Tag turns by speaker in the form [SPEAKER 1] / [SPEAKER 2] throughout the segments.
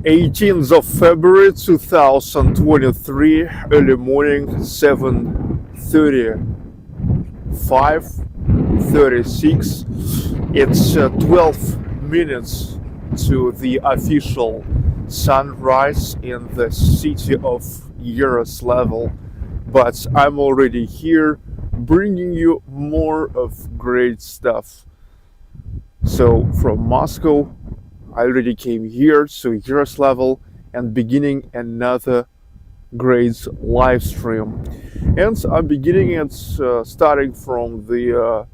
[SPEAKER 1] 18th of February 2023, early morning, 7:35:36. It's 12 minutes to the official sunrise in the city of Yaroslavl, but I'm already here bringing you more of great stuff. So from Moscow, I already came here to Yaroslavl and beginning another great live stream. And I'm beginning it starting from the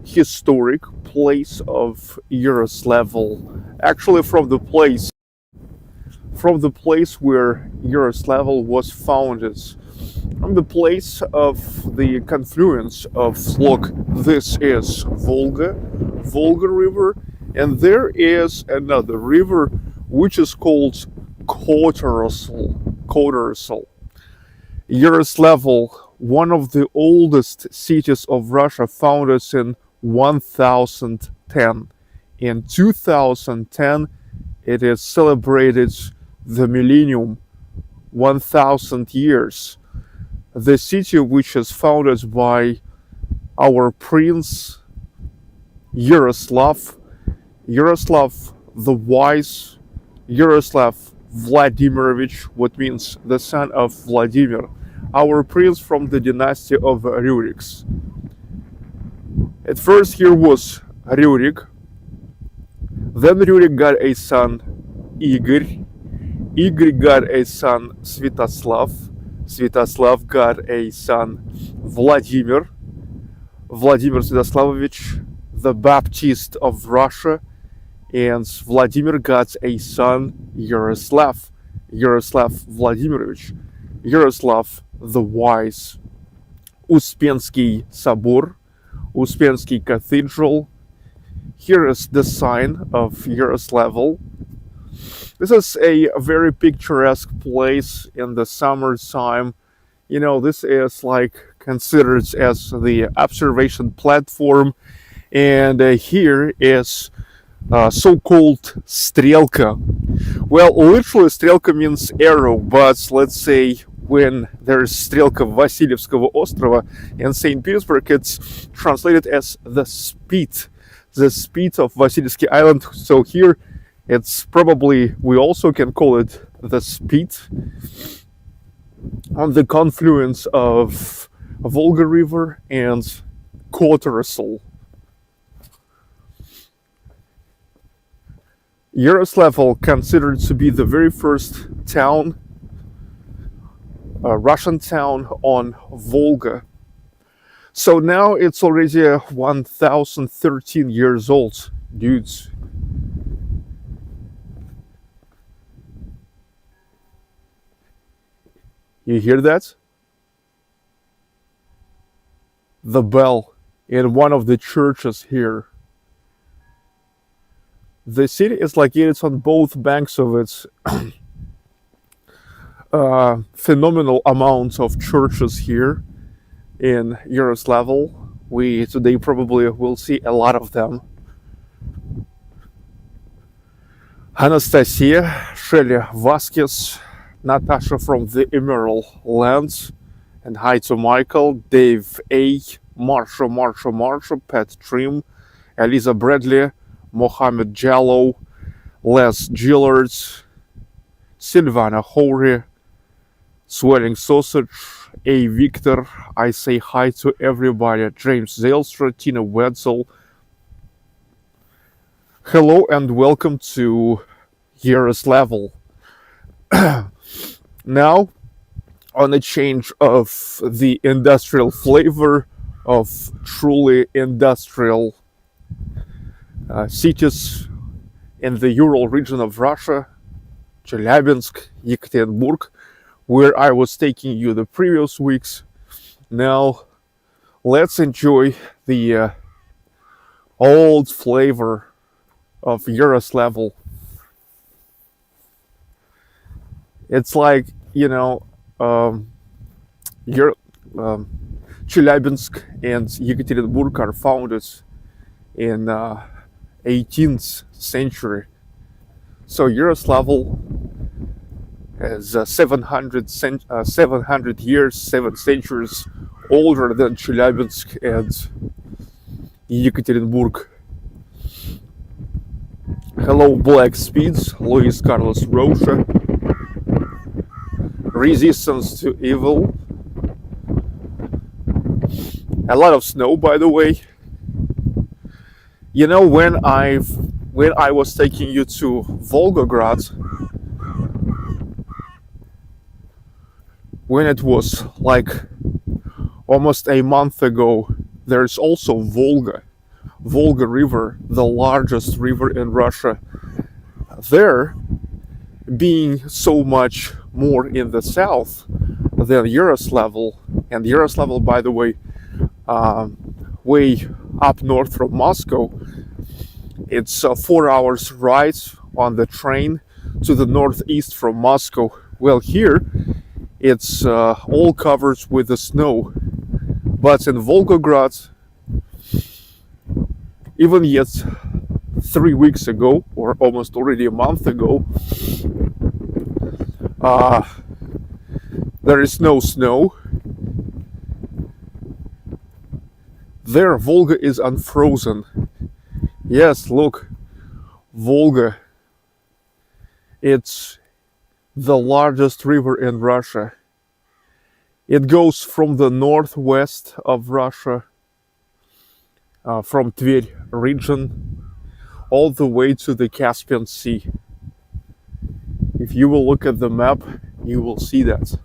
[SPEAKER 1] historic place of Yaroslavl. Actually, from the place where Yaroslavl was founded, from the place of the confluence of, look, this is Volga River, and there is another river which is called Kotorosl. Yaroslavl, one of the oldest cities of Russia, founded in 1010. In 2010, it is celebrated the millennium, 1000 years. The city, which is founded by our Prince Yaroslav the Wise, Yaroslav Vladimirovich, what means the son of Vladimir, our prince from the dynasty of Ruriks. At first here was Rurik, then Rurik got a son Igor got a son Svetoslav got a son Vladimir Vladimir Sviatoslavovich, the Baptist of Russia, and Vladimir got a son, Yaroslav, Yaroslav Vladimirovich, Yaroslav the Wise. Uspensky Sabor, Uspensky Cathedral. Here is the sign of Yaroslavl. This is a very picturesque place in the summertime. You know, this is like considered as the observation platform, and here is so-called Strelka. Well, literally Strelka means arrow, but let's say when there's Strelka Vasilievskovo Ostrova in St. Petersburg, it's translated as the spit of Vasilievsky Island. So here it's probably, we also can call it the spit on the confluence of Volga River and Yaroslavl. Yaroslavl, considered to be the very first town, Russian town on Volga. So now it's already 1013 years old, dudes. You hear that? The bell in one of the churches here. The city is located on both banks of its phenomenal amounts of churches here in Yaroslavl. We today probably will see a lot of them. Anastasia, Shelly Vasquez, Natasha from the Emerald Lands, and hi to Michael, Dave A, Marsha, Pat Trim, Eliza Bradley, Mohammed Jallow, Les Gillards, Silvana Hori, Swelling Sausage, A Victor, I say hi to everybody, James Zelstra, Tina Wetzel. Hello and welcome to Yaroslavl. Now, on a change of the industrial flavor of truly industrial cities in the Ural region of Russia, Chelyabinsk, Yekaterinburg, where I was taking you the previous weeks. Now, let's enjoy the old flavor of Yaroslavl. It's like, you know, Chelyabinsk and Yekaterinburg are founded in 18th century. So Yaroslavl is 700 years, 7 centuries older than Chelyabinsk and Yekaterinburg. Hello, Black Speeds, Luis Carlos Rocha. Resistance to Evil. A lot of snow, by the way. You know, when I was taking you to Volgograd, when it was like almost a month ago, there's also Volga River, the largest river in Russia. There, being so much more in the south than Yaroslavl, and Yaroslavl, by the way, way up north from Moscow, it's 4 hours ride on the train to the northeast from Moscow. Well, here it's all covered with the snow, but in Volgograd, even yet 3 weeks ago, or almost already a month ago, there is no snow. There, Volga is unfrozen. Yes, look, Volga. It's the largest river in Russia. It goes from the northwest of Russia, from Tver region, all the way to the Caspian Sea. If you will look at the map, you will see that.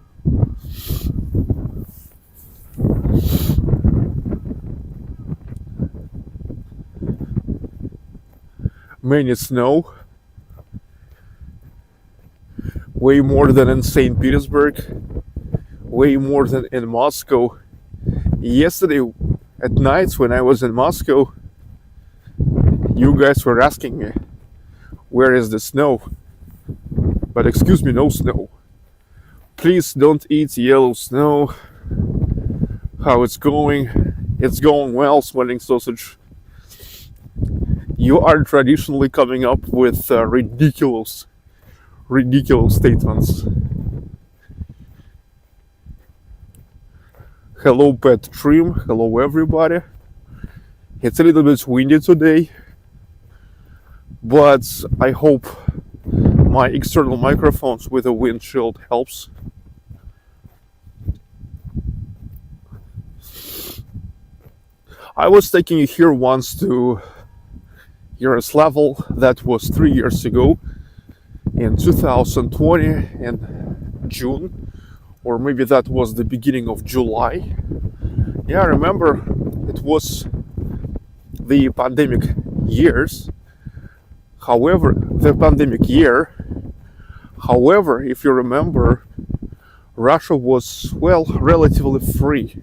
[SPEAKER 1] many snow, way more than in St. Petersburg, way more than in Moscow. Yesterday at night when I was in Moscow, you guys were asking me, where is the snow? But excuse me, no snow. Please don't eat yellow snow. How it's going? It's going well, smelling sausage. You are traditionally coming up with ridiculous statements. Hello, Pet Trim. Hello, everybody. It's a little bit windy today, but I hope my external microphones with a windshield helps. I was taking you here once to Yaroslavl. That was 3 years ago, in 2020 in June, or maybe that was the beginning of July. Yeah, I remember it was the pandemic years. However, if you remember, Russia was, well, relatively free.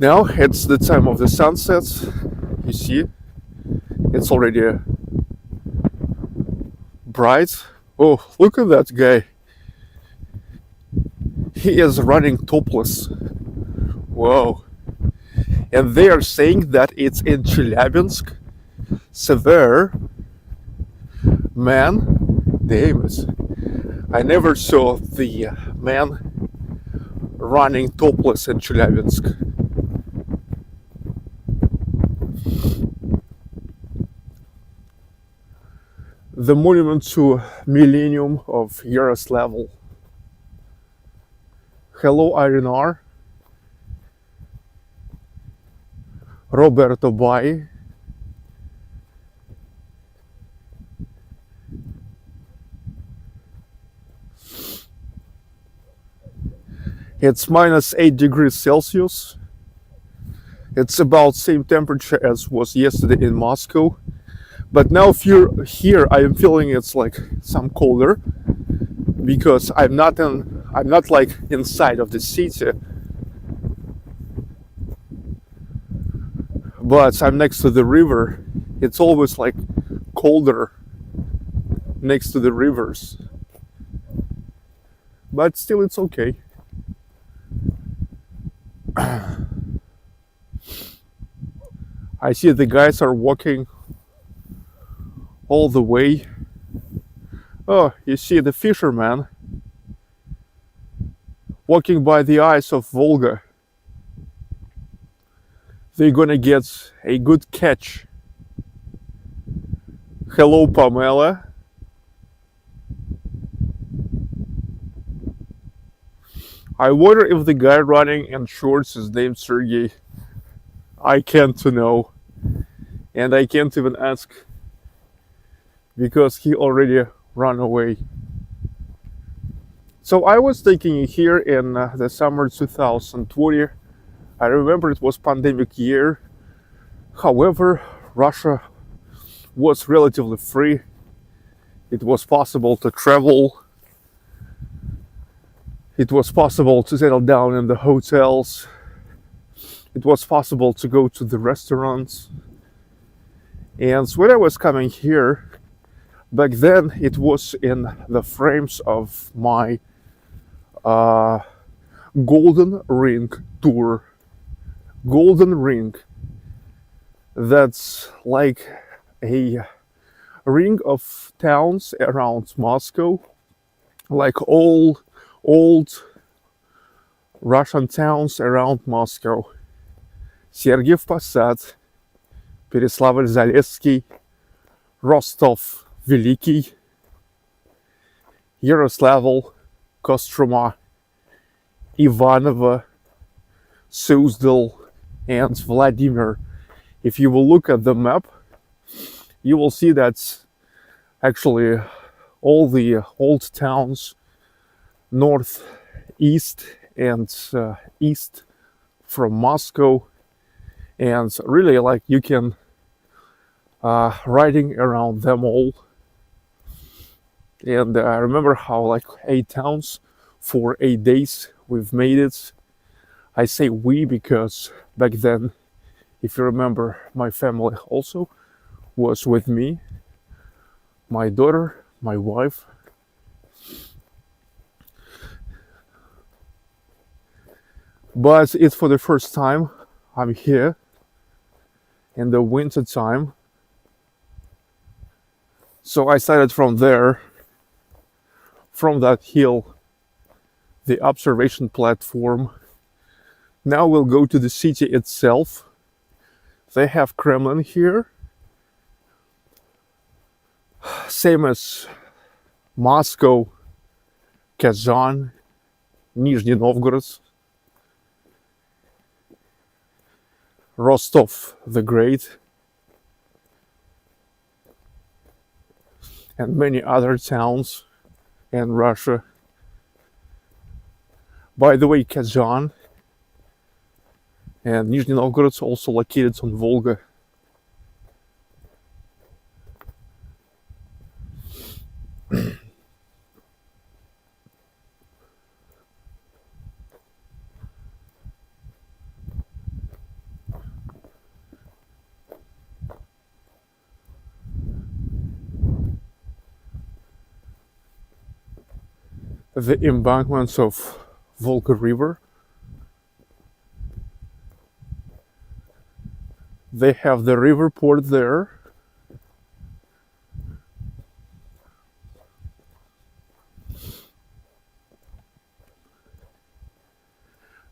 [SPEAKER 1] Now it's the time of the sunsets. You see, it's already bright. Oh, look at that guy. He is running topless. Whoa. And they are saying that it's in Chelyabinsk. Severe. Man, damn it. I never saw the man running topless in Chelyabinsk. The monument to Millennium of Yaroslavl. Hello, Irinar. Roberto Bai. It's minus 8 degrees Celsius. It's about same temperature as was yesterday in Moscow. But now here I am feeling it's like some colder because I'm not like inside of the city, but I'm next to the river. It's always like colder next to the rivers, but still it's okay. I see the guys are walking all the way. Oh, you see the fisherman walking by the ice of Volga. They're gonna get a good catch. Hello, Pamela. I wonder if the guy running in shorts is named Sergey. I can't know. And I can't even ask because he already ran away. So I was taking you here in the summer 2020. I remember it was pandemic year. However, Russia was relatively free. It was possible to travel. It was possible to settle down in the hotels. It was possible to go to the restaurants. And when I was coming here, back then it was in the frames of my Golden Ring tour. Golden Ring. That's like a ring of towns around Moscow, like old Russian towns around Moscow. Sergiev Posad, Переславль-Залесский, Rostov Великий, Yaroslavl, Kostroma, Ivanovo, Suzdal, and Vladimir. If you will look at the map, you will see that actually all the old towns northeast and east from Moscow and really like you can riding around them all. And I remember how like 8 towns for 8 days we've made it. I say we because back then, if you remember, my family also was with me, my daughter, my wife. But it's for the first time I'm here in the winter time. So I started from there, from that hill, the observation platform. Now we'll go to the city itself. They have Kremlin here, same as Moscow, Kazan, Nizhny Novgorod, Rostov the Great, and many other towns in Russia. By the way, Kazan and Nizhny Novgorod also located on Volga. The embankments of Volga River. They have the river port there.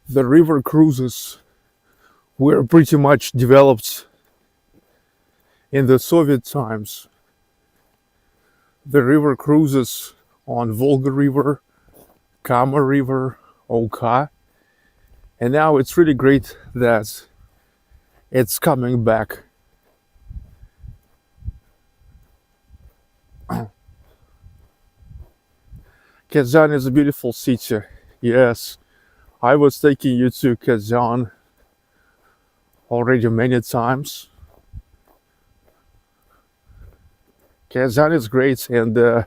[SPEAKER 1] The river cruises were pretty much developed in the Soviet times. The river cruises on Volga River, Kama River, Oka, and now it's really great that it's coming back. Kazan is a beautiful city. Yes, I was taking you to Kazan already many times. Kazan is great, and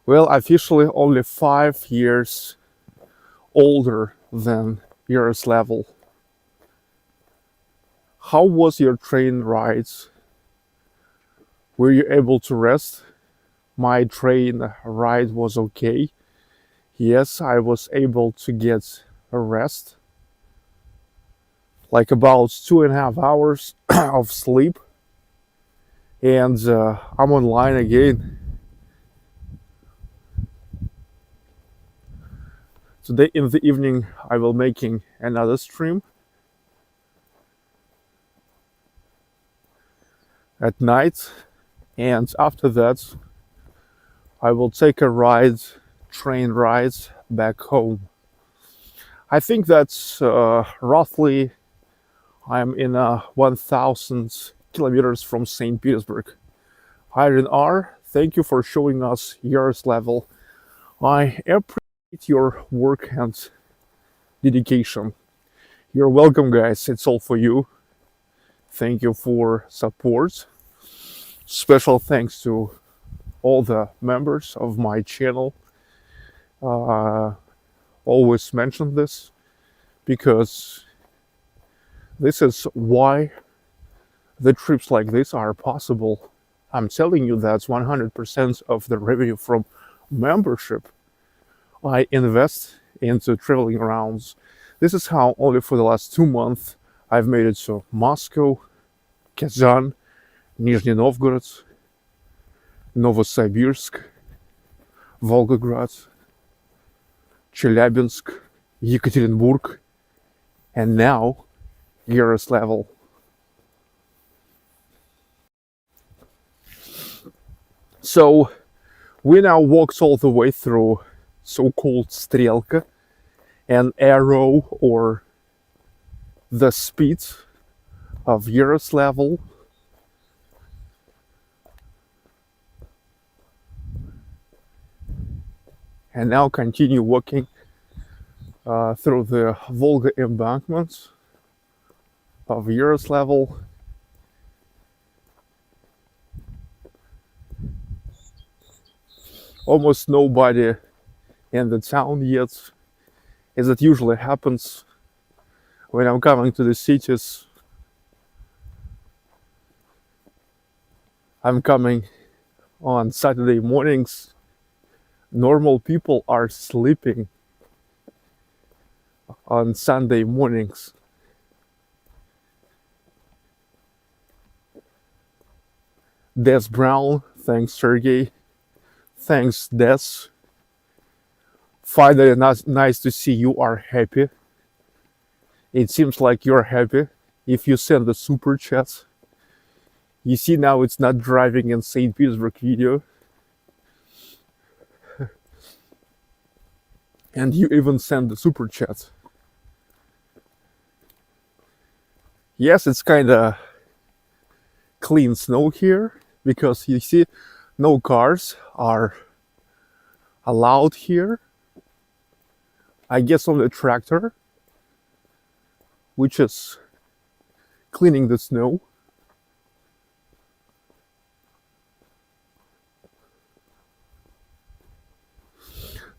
[SPEAKER 1] well, officially only 5 years older than Yaroslavl. How was your train ride? Were you able to rest? My train ride was okay. Yes, I was able to get a rest, like about 2.5 hours of sleep, and I'm online again. Today in the evening I will making another stream at night, and after that I will take a ride, train ride back home. I think that's roughly I'm in 1,000 kilometers from St. Petersburg. Iron R, thank you for showing us Yaroslavl. I appreciate your work and dedication. You're welcome, guys. It's all for you. Thank you for support. Special thanks to all the members of my channel. Always mention this because this is why the trips like this are possible. I'm telling you that's 100% of the revenue from membership I invest into traveling around. This is how only for the last 2 months I've made it to Moscow, Kazan, Nizhny Novgorod, Novosibirsk, Volgograd, Chelyabinsk, Yekaterinburg, and now Yaroslavl. So we now walked all the way through so-called Strelka, an arrow or the speed of Yaroslavl. And now continue walking through the Volga embankments. of Yaroslavl. Almost nobody in the town yet, as it usually happens when I'm coming to the cities. I'm coming on Saturday mornings. Normal people are sleeping on Sunday mornings. Des Brown, thanks Sergey, thanks Des. Finally, nice to see you are happy. It seems like you're happy if you send the super chat. You see now it's not driving in St. Petersburg video. And you even send the super chat. Yes, it's kinda clean snow here because you see no cars are allowed here. I guess on the tractor, which is cleaning the snow.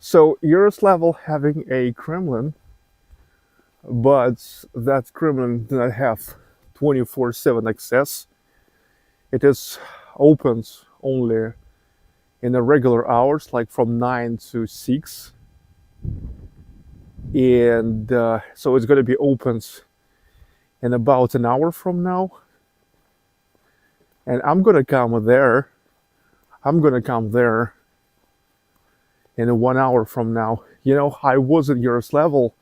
[SPEAKER 1] So Yaroslavl having a Kremlin, but that Kremlin does not have 24/7 access. It is opened only in the regular hours, like from 9 to 6. And so it's going to be opened in about an hour from now. And I'm going to come there. I'm going to come there in 1 hour from now. You know, I was in Yaroslavl,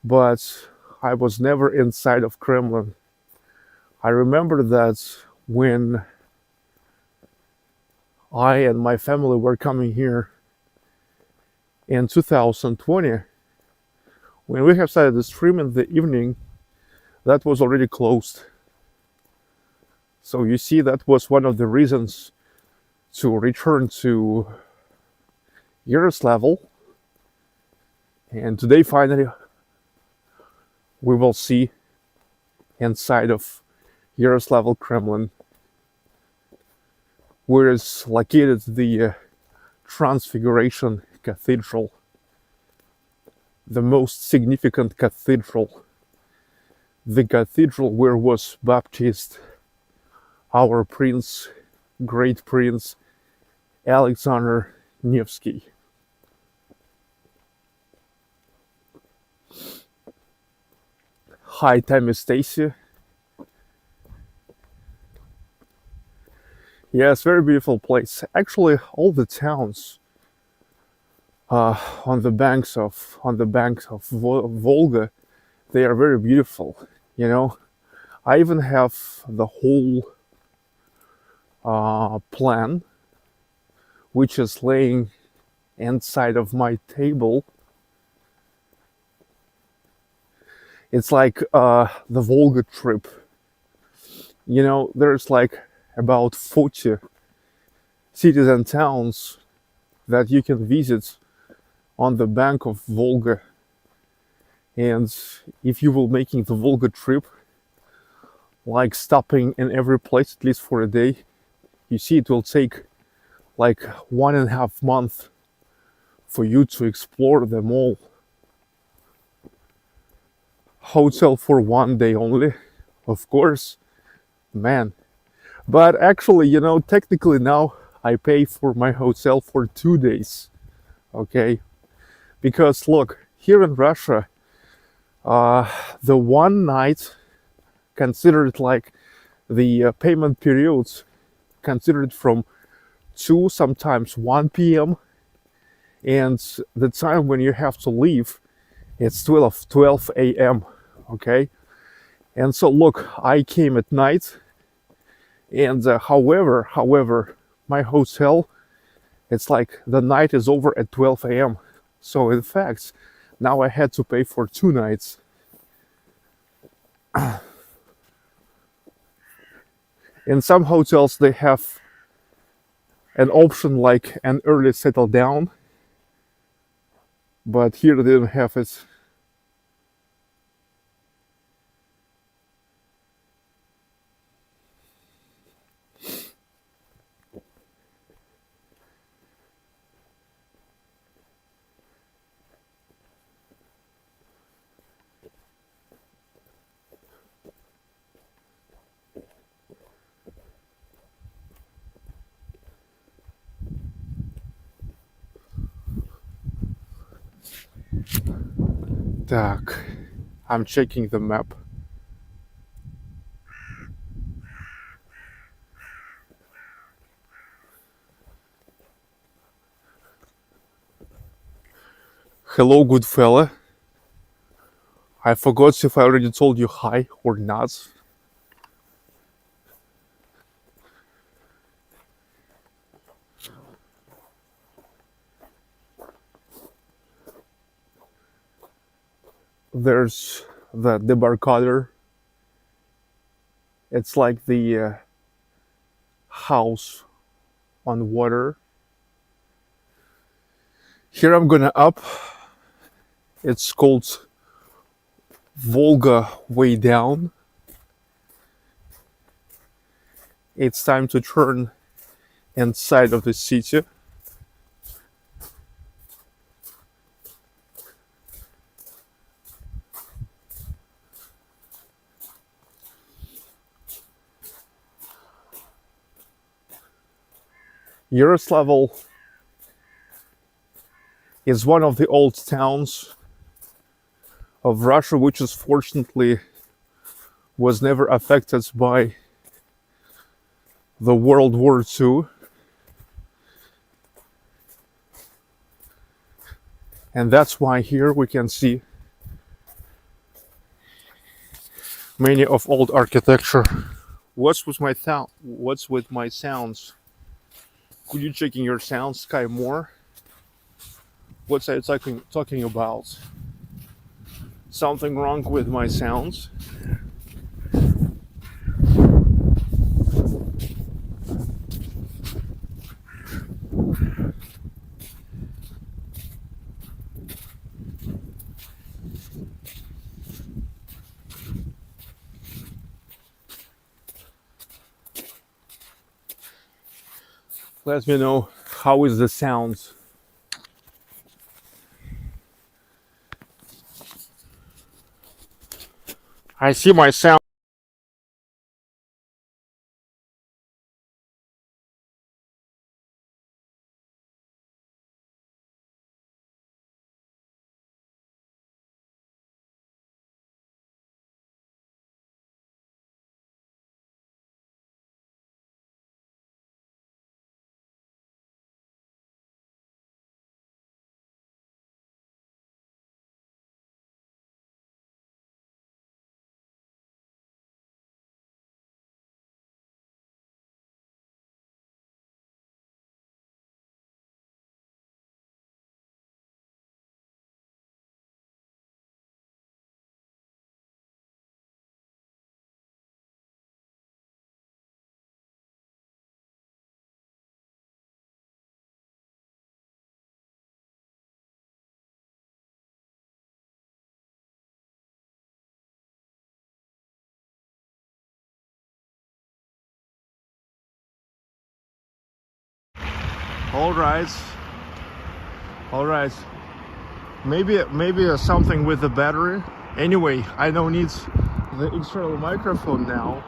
[SPEAKER 1] but I was never inside of Kremlin. I remember that when I and my family were coming here in 2020, when we have started the stream in the evening, that was already closed. So you see, that was one of the reasons to return to Yaroslavl. And today, finally, we will see inside of Yaroslavl Kremlin, where is located the Transfiguration Cathedral, the most significant cathedral, the cathedral where was baptized our prince, great prince Alexander Nevsky. Hi, Tammy Stacy. Yes, very beautiful place. Actually, all the towns on the banks of Volga, they are very beautiful. You know, I even have the whole plan, which is laying inside of my table. It's like the Volga trip. You know, there's like about 40 cities and towns that you can visit on the bank of Volga. And if you will making the Volga trip, like stopping in every place at least for a day, you see it will take like 1.5 months for you to explore them all. Hotel for 1 day only, of course, man. But actually, you know, technically now I pay for my hotel for 2 days, okay? Because look, here in Russia, the one night considered like the payment periods considered from 2, sometimes 1 p.m. and the time when you have to leave, it's 12 a.m. okay? And so look, I came at night, and however, my hotel, it's like the night is over at 12 a.m. So in fact, now I had to pay for 2 nights. In some hotels, they have an option like an early settle down, but here they didn't have it. Так, I'm checking the map. Hello, good fella. I forgot if I already told you hi or not. There's the debarcader. It's like the house on water. Here I'm gonna up. It's called Volga way down. It's time to turn inside of the city. Yaroslavl is one of the old towns of Russia, which is fortunately was never affected by the World War II. And that's why here we can see many of old architecture. What's with my sounds? Could you checking your sounds, Sky more? What's I talking about? Something wrong with my sounds? Let me know how is the sound. I see my sound. All right. Maybe something with the battery. Anyway, I don't need the external microphone now.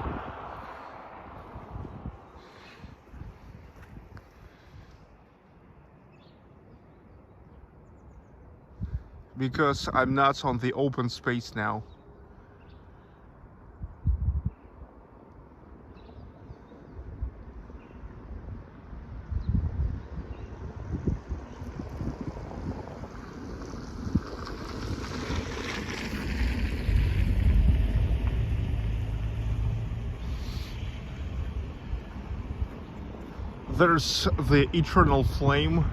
[SPEAKER 1] Because I'm not on the open space now. There's the eternal flame.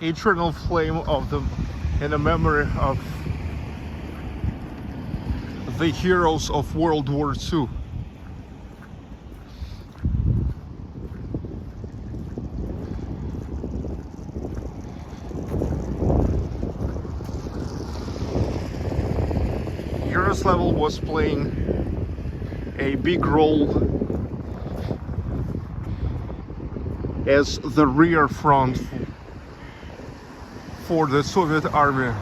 [SPEAKER 1] Eternal flame of the in the memory of the heroes of World War II. Yaroslavl was playing a big role as the rear front for the Soviet army.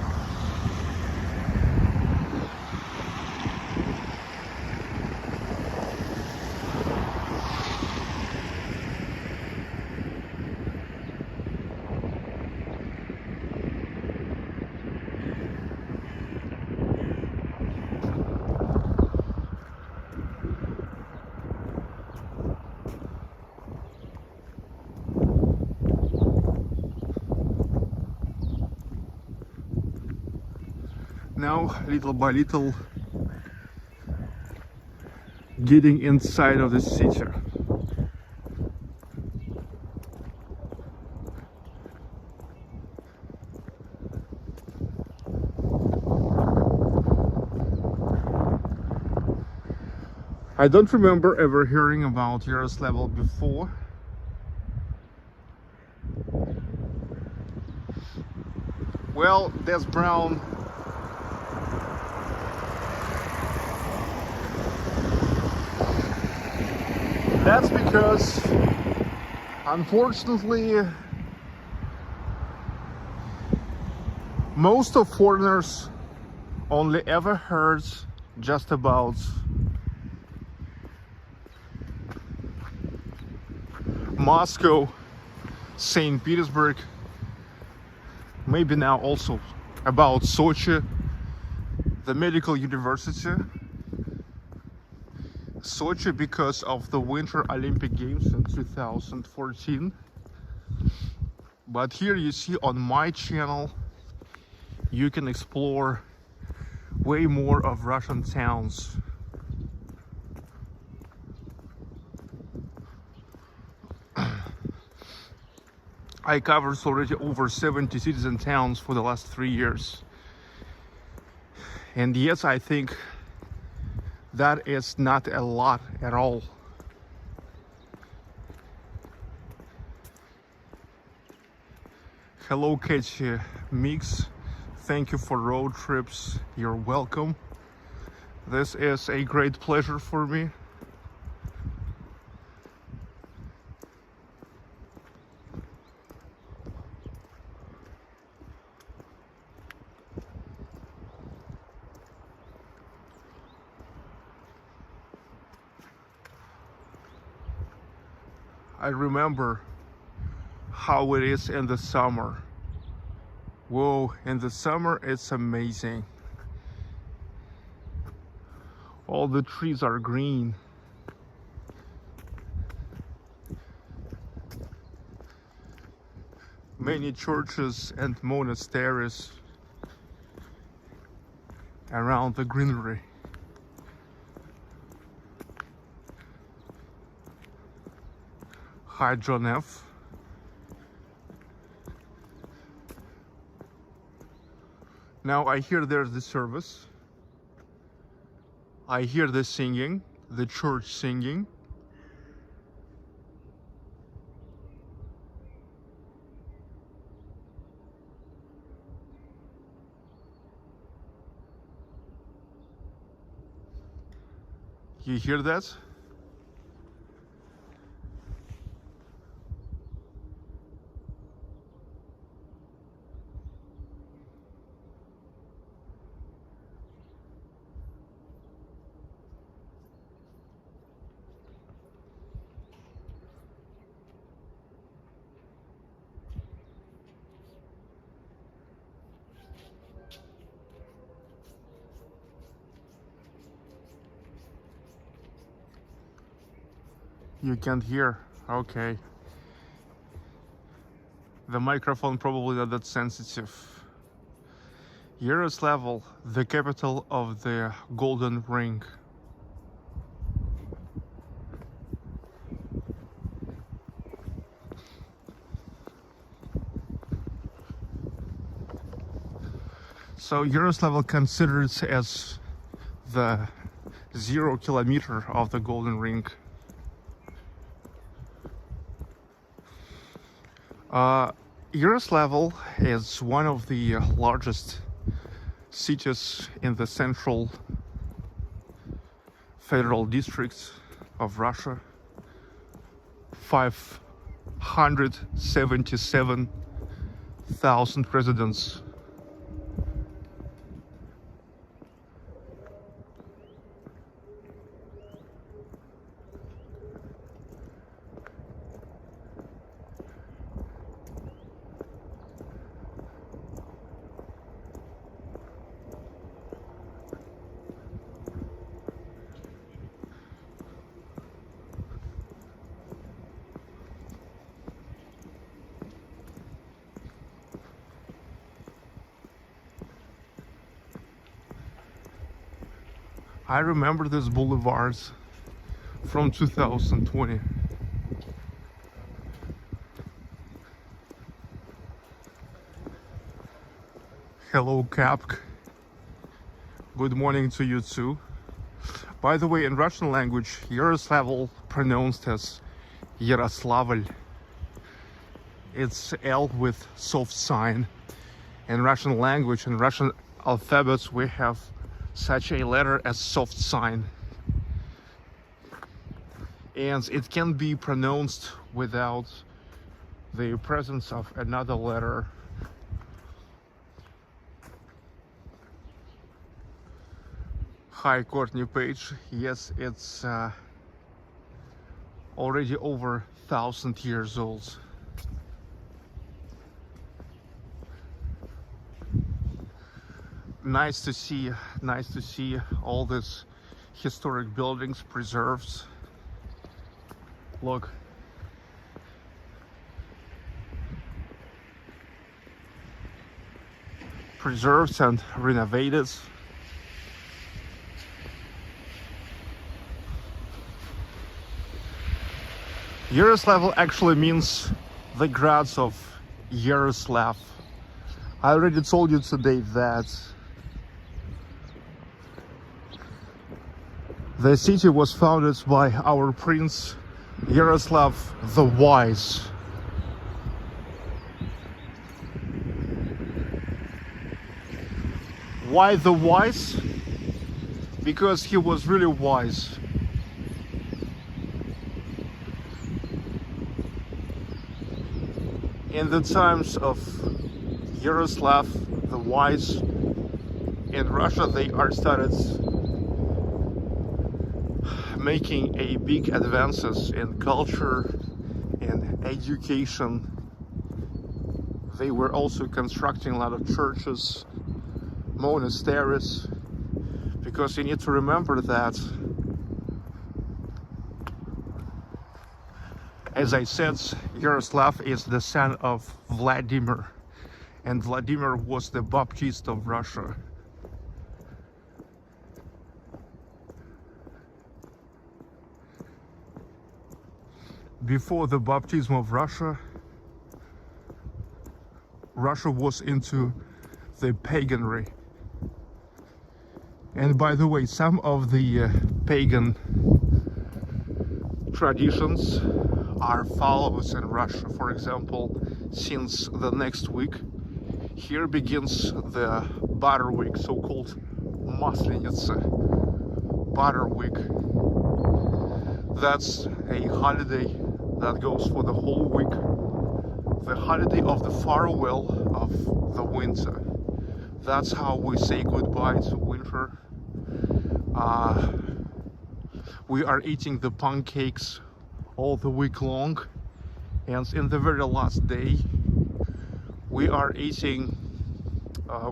[SPEAKER 1] Now, little by little, getting inside of the city. I don't remember ever hearing about Yaroslavl before. Well, that's brown. That's because, unfortunately, most of foreigners only ever heard just about Moscow, St. Petersburg, maybe now also about Sochi, the medical university. Sochi because of the Winter Olympic Games in 2014. But here you see on my channel, you can explore way more of Russian towns. I covered already over 70 cities and towns for the last 3 years. And yes, I think that is not a lot at all. Hello Katie Mix, thank you for road trips, you're welcome. This is a great pleasure for me. I remember how it is in the summer. Whoa, in the summer it's amazing. All the trees are green. Many churches and monasteries around the greenery. Hi John F. Now I hear there's the service. I hear the singing, the church singing. You hear that? You can't hear, okay. The microphone probably not that sensitive. Yaroslavl, the capital of the Golden Ring. So Yaroslavl considered as the 0 kilometer of the Golden Ring. Yaroslavl is one of the largest cities in the central federal districts of Russia. 577,000 residents. I remember these boulevards from 2020. Hello, Kapk. Good morning to you too. By the way, in Russian language, Yaroslavl pronounced as Yaroslavl. It's L with soft sign. In Russian language, in Russian alphabets, we have such a letter as soft sign. And it can be pronounced without the presence of another letter. Hi, Courtney Page. Yes, it's already over 1,000 years old. Nice to see all these historic buildings preserved. Look. Preserved and renovated. Yaroslavl actually means the grounds of Yaroslav. I already told you today that the city was founded by our Prince Yaroslav The Wise. Why the wise? Because he was really wise. In the times of Yaroslav the Wise in Russia, they are started making a big advances in culture and education. They were also constructing a lot of churches, monasteries, because you need to remember that, as I said, Yaroslav is the son of Vladimir, and Vladimir was the Baptist of Russia. Before the baptism of Russia, Russia was into the paganry. And by the way, some of the pagan traditions are followed in Russia. For example, since the next week, here begins the Butter Week, so-called Maslenitsa, Butter Week. That's a holiday that goes for the whole week. The holiday of the farewell of the winter. That's how we say goodbye to winter. We are eating the pancakes all the week long, and in the very last day we are eating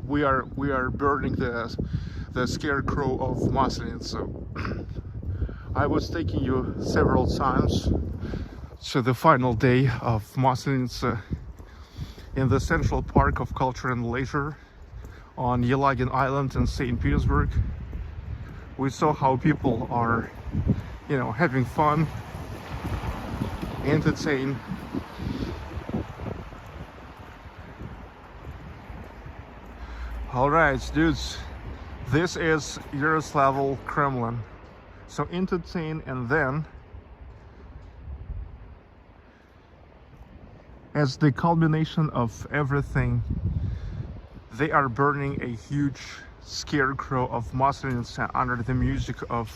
[SPEAKER 1] we are burning the scarecrow of Maslenitsa. I was taking you several times to the final day of Maslenitsa in the Central Park of Culture and Leisure on Yelagin Island in St. Petersburg. We saw how people are, having fun, entertain. All right, dudes, this is Yaroslavl Kremlin. So entertain, and then as the culmination of everything, they are burning a huge scarecrow of Maslenitsa under the music of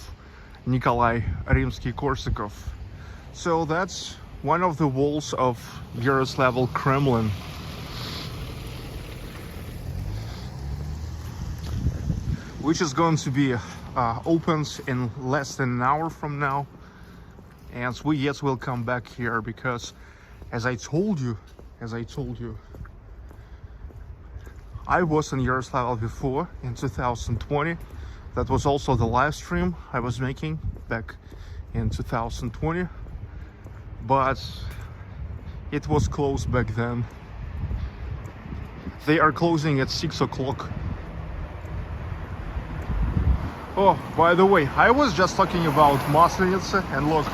[SPEAKER 1] Nikolai Rimsky-Korsakov. So that's one of the walls of Yaroslavl Kremlin. Which is going to be opened in less than an hour from now. And we will come back here because, as I told you, I was in Yaroslavl before in 2020. That was also the live stream I was making back in 2020, but it was closed back then. They are closing at 6 o'clock. Oh, by the way, I was just talking about Maslenitsa, and look,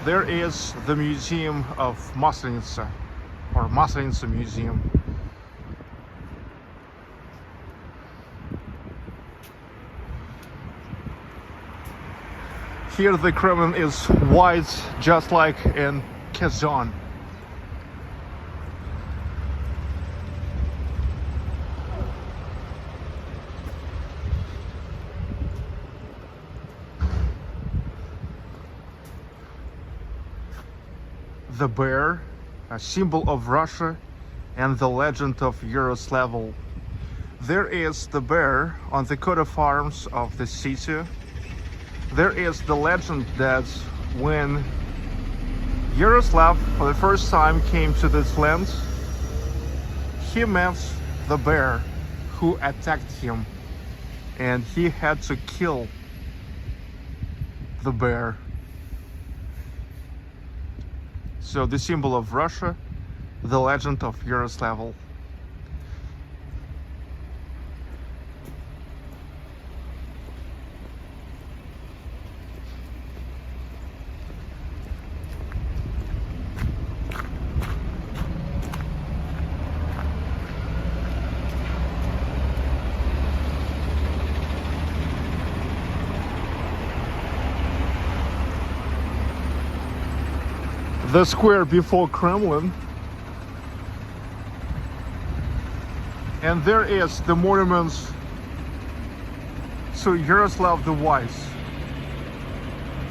[SPEAKER 1] there is the Museum of Maslenitsa, or Maslenitsa Museum. Here the Kremlin is white, just like in Kazan. The bear, a symbol of Russia, and the legend of Yaroslavl. There is the bear on the coat of arms of the city. There is the legend that when Yaroslav for the first time came to this land, he met the bear who attacked him, and he had to kill the bear. So the symbol of Russia, the legend of Yaroslavl. The square before Kremlin, and there is the monument to Yaroslav the Wise.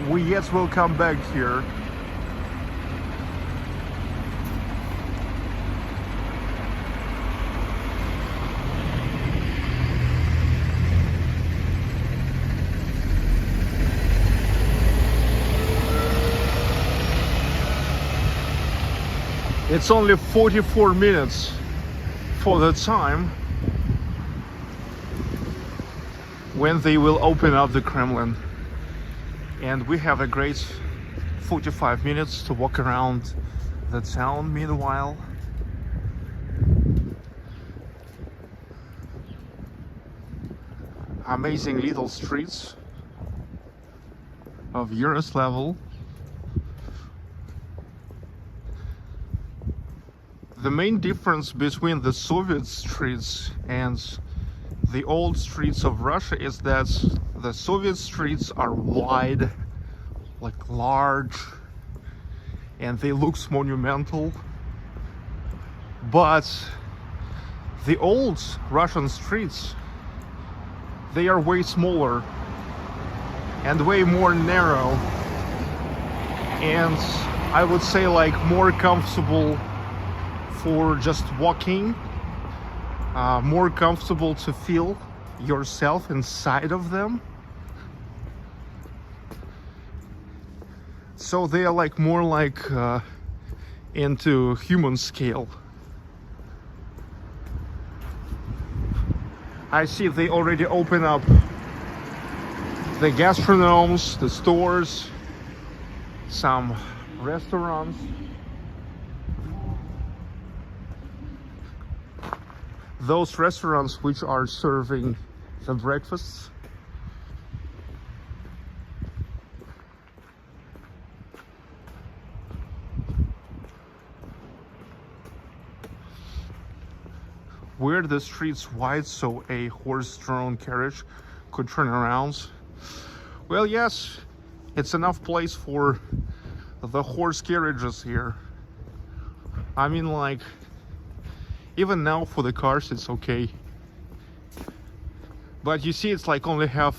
[SPEAKER 1] We yet will come back here. It's only 44 minutes for the time when they will open up the Kremlin, and we have a great 45 minutes to walk around the town meanwhile. Amazing little streets of Yaroslavl. The main difference between the Soviet streets and the old streets of Russia is that the Soviet streets are wide, like large, and they look monumental. But the old Russian streets, they are way smaller and way more narrow, and I would say like more comfortable for just walking, more comfortable to feel yourself inside of them. So they are like more like into human scale. I see they already open up the gastronomes, the stores, some restaurants. Those restaurants which are serving the breakfasts. Were the streets wide so a horse-drawn carriage could turn around? Well, yes, it's enough place for the horse carriages here. I mean, like, even now for the cars it's okay, but you see it's like only have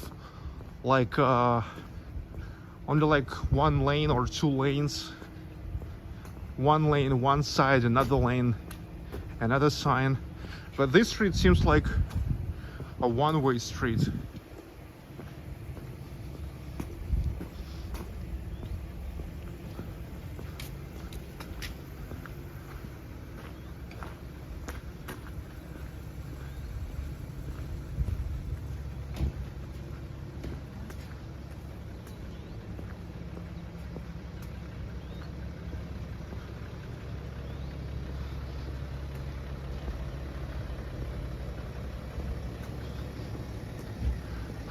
[SPEAKER 1] like only like one lane or two lanes, one lane one side, another lane another side, but this street seems like a one-way street.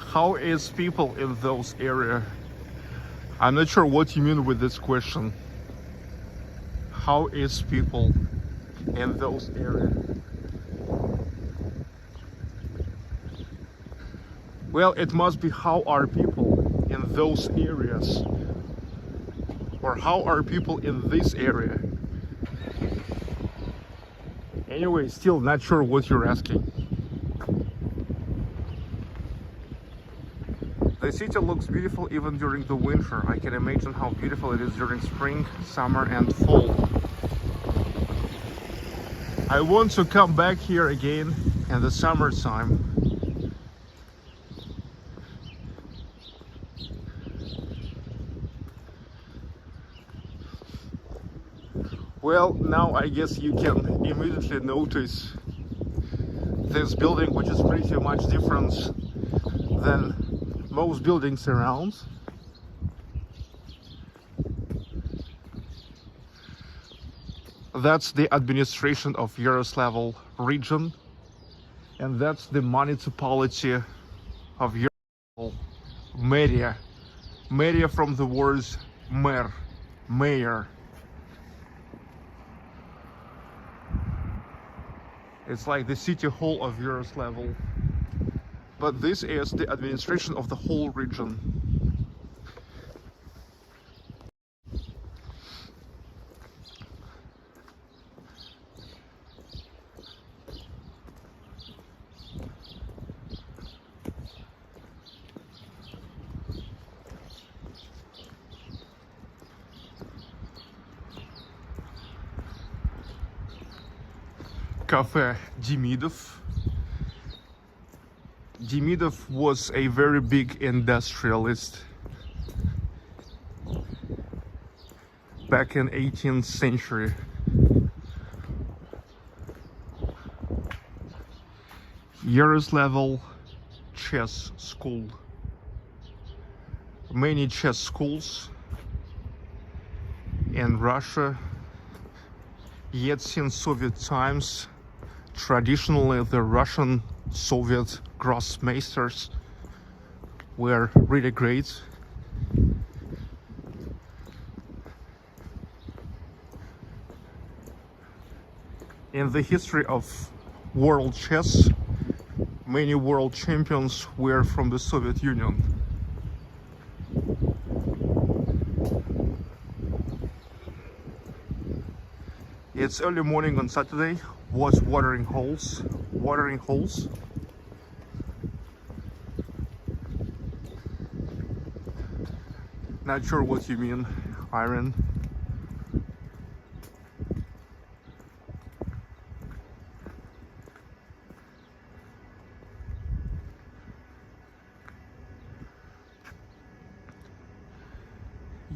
[SPEAKER 1] How is people in those area? I'm not sure what you mean with this question. How is people in those area? Well, it must be how are people in those areas, or how are people in this area. Anyway, still not sure what you're asking. The city looks beautiful even during the winter. I can imagine how beautiful it is during spring, summer and fall. I want to come back here again in the summertime. Well, now I guess you can immediately notice this building, which is pretty much different than most buildings around. That's the administration of Yaroslavl region, and that's the municipality of Yaroslavl. Media. Media from the words mer, mayor. It's like the city hall of Yaroslavl. But this is the administration of the whole region. Cafe Demidov. Demidov was a very big industrialist back in 18th century. Yaroslavl chess school. Many chess schools in Russia, yet since Soviet times, traditionally the Russian Soviet grossmeisters were really great. In the history of world chess, many world champions were from the Soviet Union. It's early morning on Saturday, was watering holes. Not sure what you mean, Iron.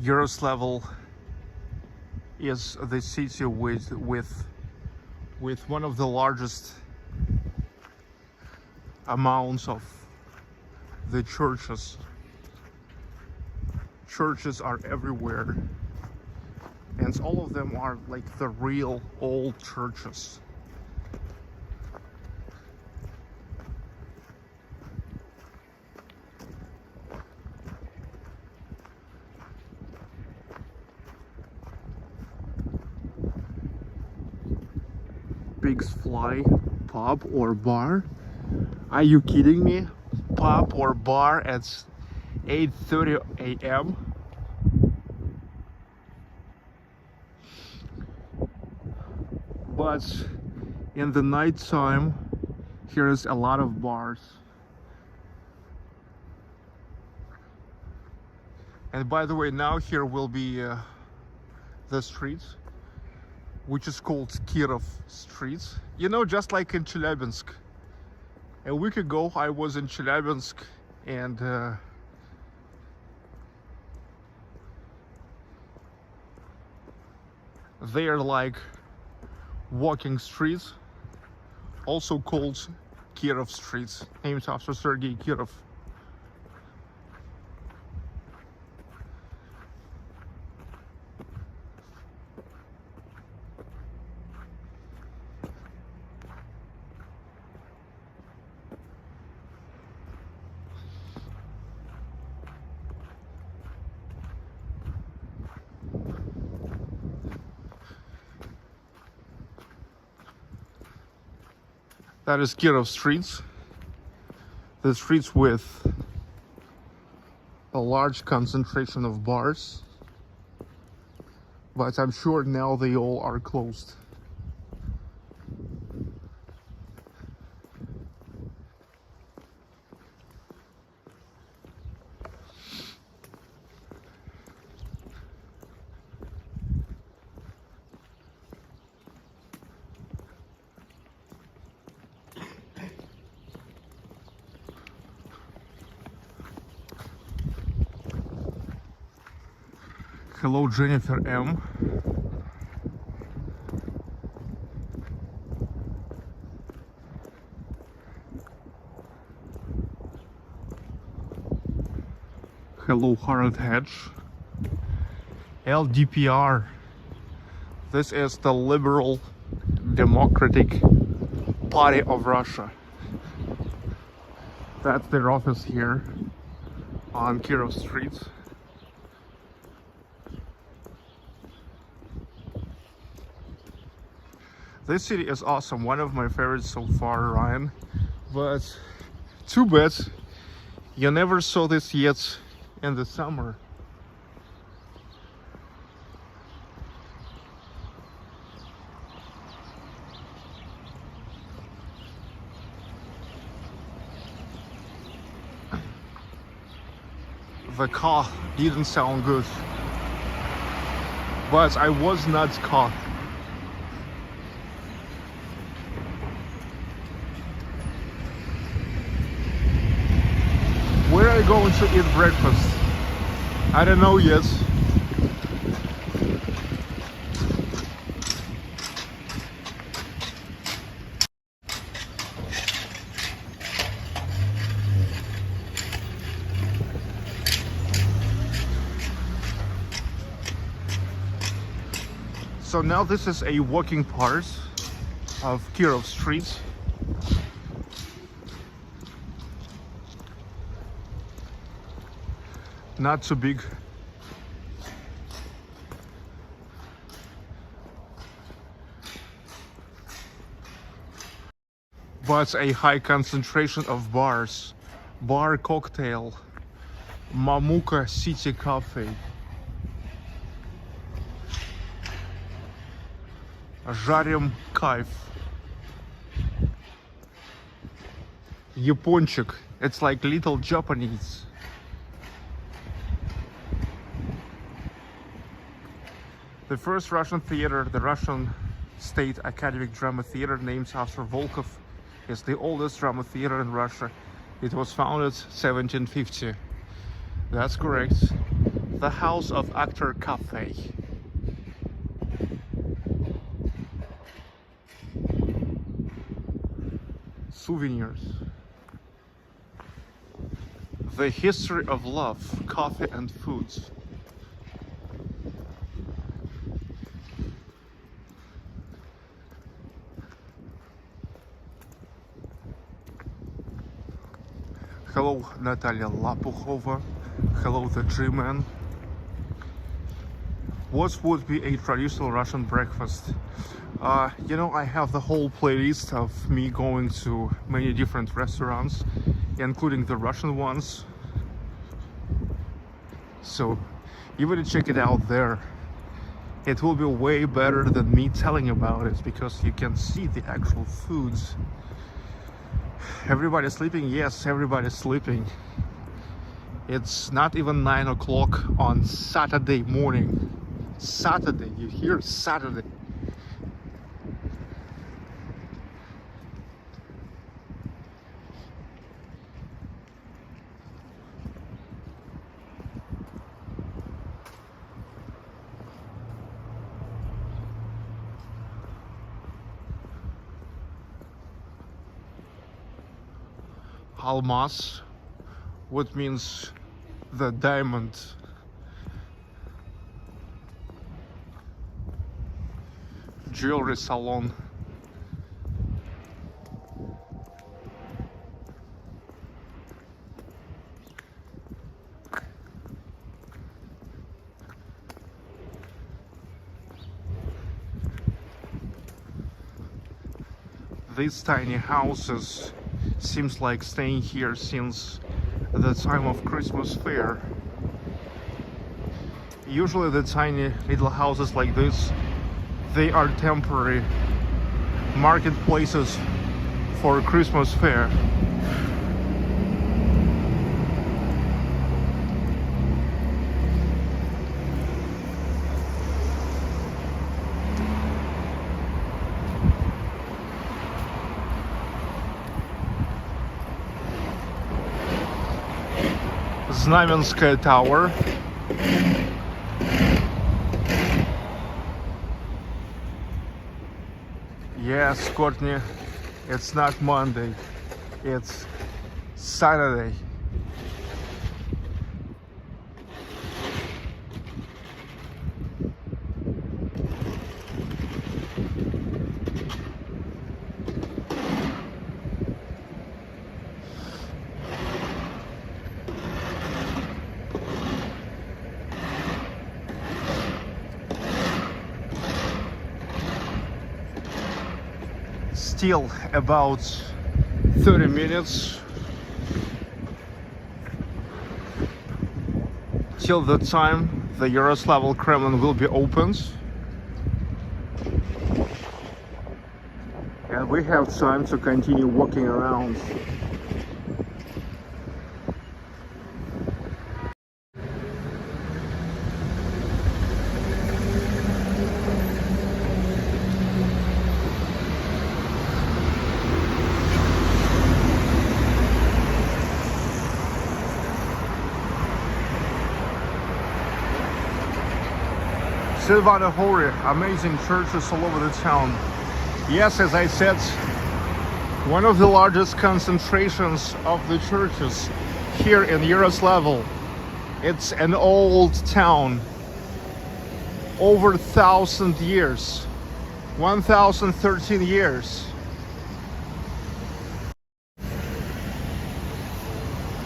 [SPEAKER 1] Yaroslavl is the city with one of the largest amounts of the churches. Churches are everywhere, and all of them are like the real old churches. Pigs Fly pub or bar? Are you kidding me? Pub or bar at 8:30 a.m. But in the night time, here is a lot of bars. And by the way, now here will be the street, which is called Kirov Street. You know, just like in Chelyabinsk. A week ago I was in Chelyabinsk, and they are like walking streets, also called Kirov Streets, named after Sergei Kirov. That is Kirov streets. The streets with a large concentration of bars, but I'm sure now they all are closed. Hello, Jennifer M. Hello, Harold Hedge. LDPR. This is the Liberal Democratic Party of Russia. That's their office here on Kirov Street. This city is awesome, one of my favorites so far, Ryan. But too bad you never saw this yet in the summer. The car didn't sound good, but I was not caught. Where are you going to eat breakfast? I don't know yet. So now this is a walking part of Kirov Street. Not too big. But a high concentration of bars. Bar Cocktail, Mamuka City Cafe, Жарим Кайф, Япончик. It's like little Japanese. The first Russian theater, the Russian State Academic Drama Theater, named after Volga, is the oldest drama theater in Russia. It was founded 1750. That's correct. The House of Actor Cafe. Souvenirs. The history of love, coffee and foods. Hello, Natalia Lapukhova. Hello, the G-Man. What would be a traditional Russian breakfast? You know, I have the whole playlist of me going to many different restaurants, including the Russian ones. So, you better check it out there. It will be way better than me telling about it, because you can see the actual foods. Everybody's sleeping? Yes, everybody's sleeping. It's not even 9 o'clock on Saturday morning. Saturday, you hear? Saturday. Almas, what means the diamond. Jewelry salon. these tiny houses seems like staying here since the time of Christmas fair. Usually the tiny little houses like this, they are temporary marketplaces for Christmas fair. Znamenskaya Tower. Yes, Courtney, it's not Monday, it's Saturday. Still about 30 minutes till the time the Yaroslavl Kremlin will be opened, and we have time to continue walking around. Silvana Hori, amazing churches all over the town. Yes, as I said, one of the largest concentrations of the churches here in Yaroslavl. It's an old town, over 1,000 years, 1,013 years.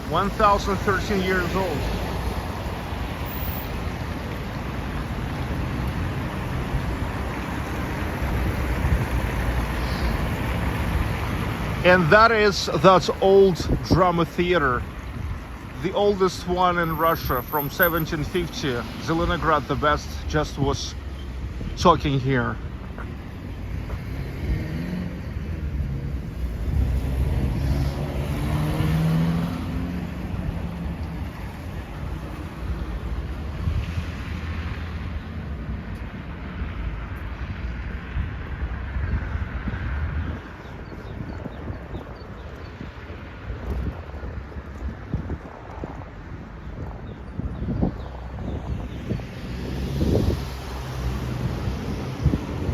[SPEAKER 1] 1,013 years old. And that is that old drama theater, the oldest one in Russia from 1750. Zelenograd the Best just was talking here.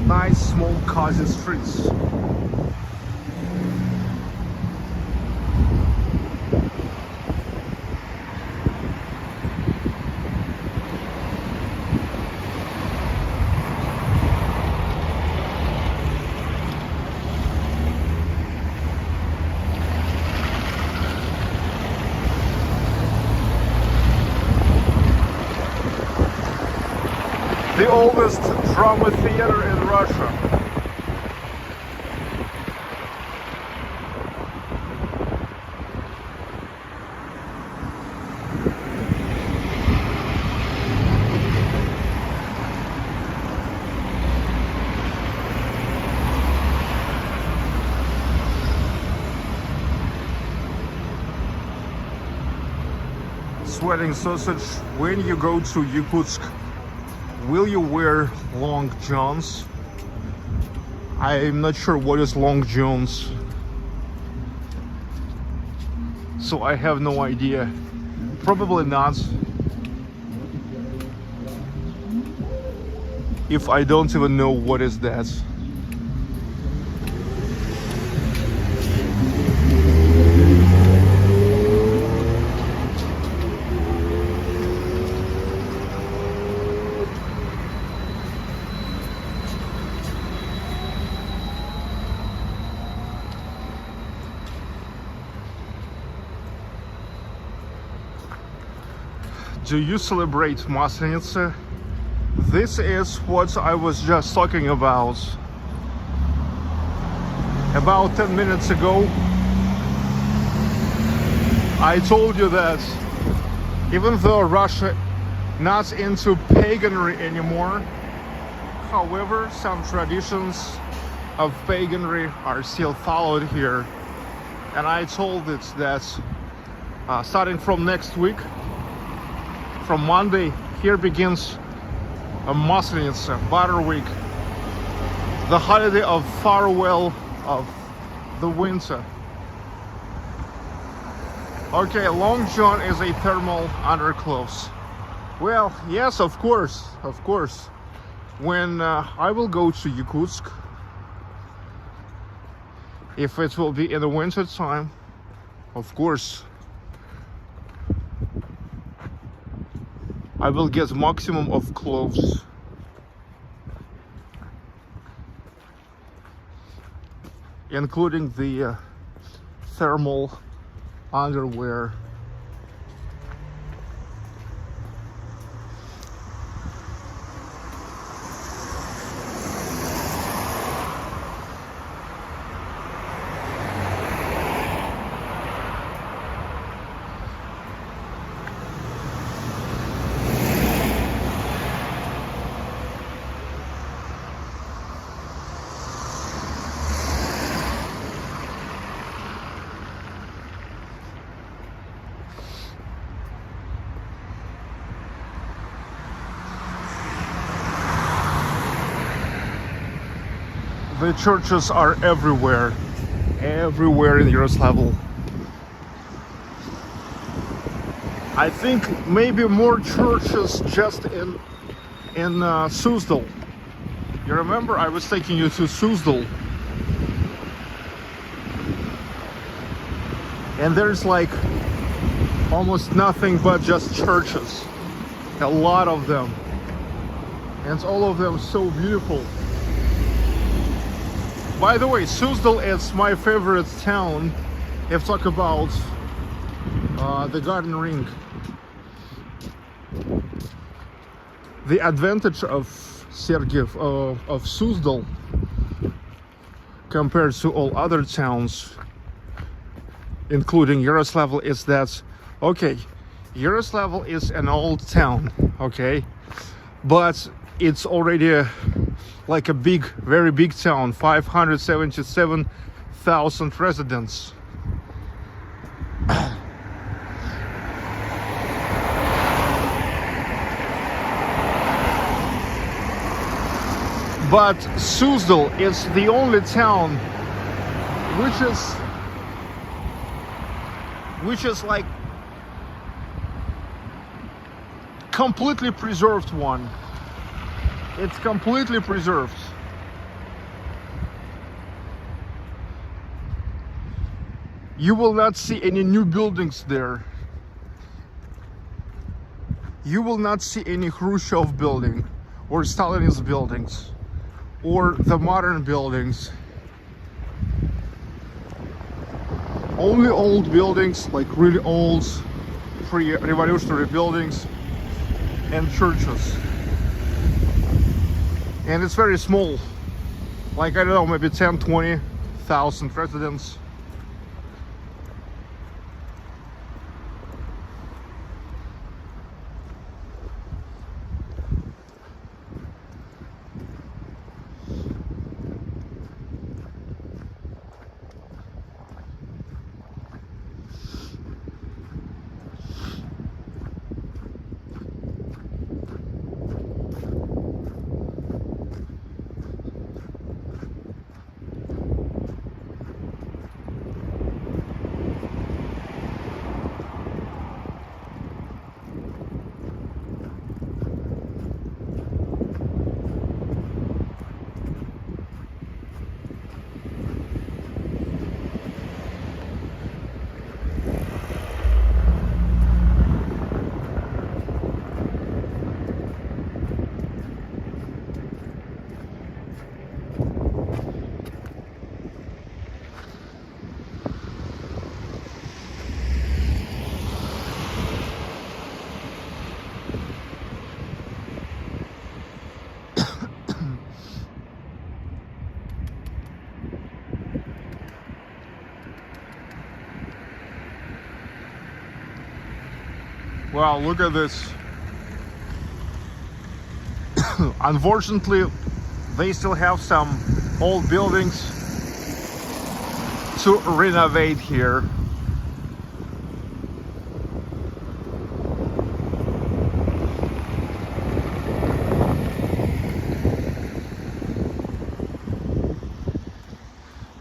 [SPEAKER 1] Nice small cozy streets. The oldest drama theater in Russia. Sweating sausage, when you go to Yakutsk, will you wear long johns? I'm not sure what is long johns, so I have no idea. Probably not, if I don't even know what is that. Do you celebrate Maslenitsa? This is what I was just talking about. About 10 minutes ago, I told you that even though Russia not into paganry anymore, however, some traditions of paganry are still followed here. And I told it that starting from next week, from Monday, here begins a Maslenitsa, Butter Week, the holiday of farewell of the winter. Okay, long john is a thermal underclothes. Well, yes, of course. When I will go to Yakutsk, if it will be in the winter time, of course, I will get maximum of clothes. Including the thermal underwear. The churches are everywhere in Yaroslavl. I think maybe more churches just in Suzdal. You remember I was taking you to Suzdal, and there's like almost nothing but just churches, a lot of them, and all of them so beautiful. By the way, Suzdal is my favorite town if talk about the garden ring. The advantage of Sergiev, of Suzdal, compared to all other towns, including Yaroslavl, is that, okay, Yaroslavl is an old town, okay, but it's already like a big, very big town, 577,000 residents. But Suzdal is the only town which is like completely preserved one. It's completely preserved. You will not see any new buildings there. You will not see any Khrushchev building or Stalin's buildings or the modern buildings. Only old buildings, like really old pre-revolutionary buildings and churches. And it's very small, like I don't know, maybe 10-20,000 residents. Wow, look at this. Unfortunately, they still have some old buildings to renovate here.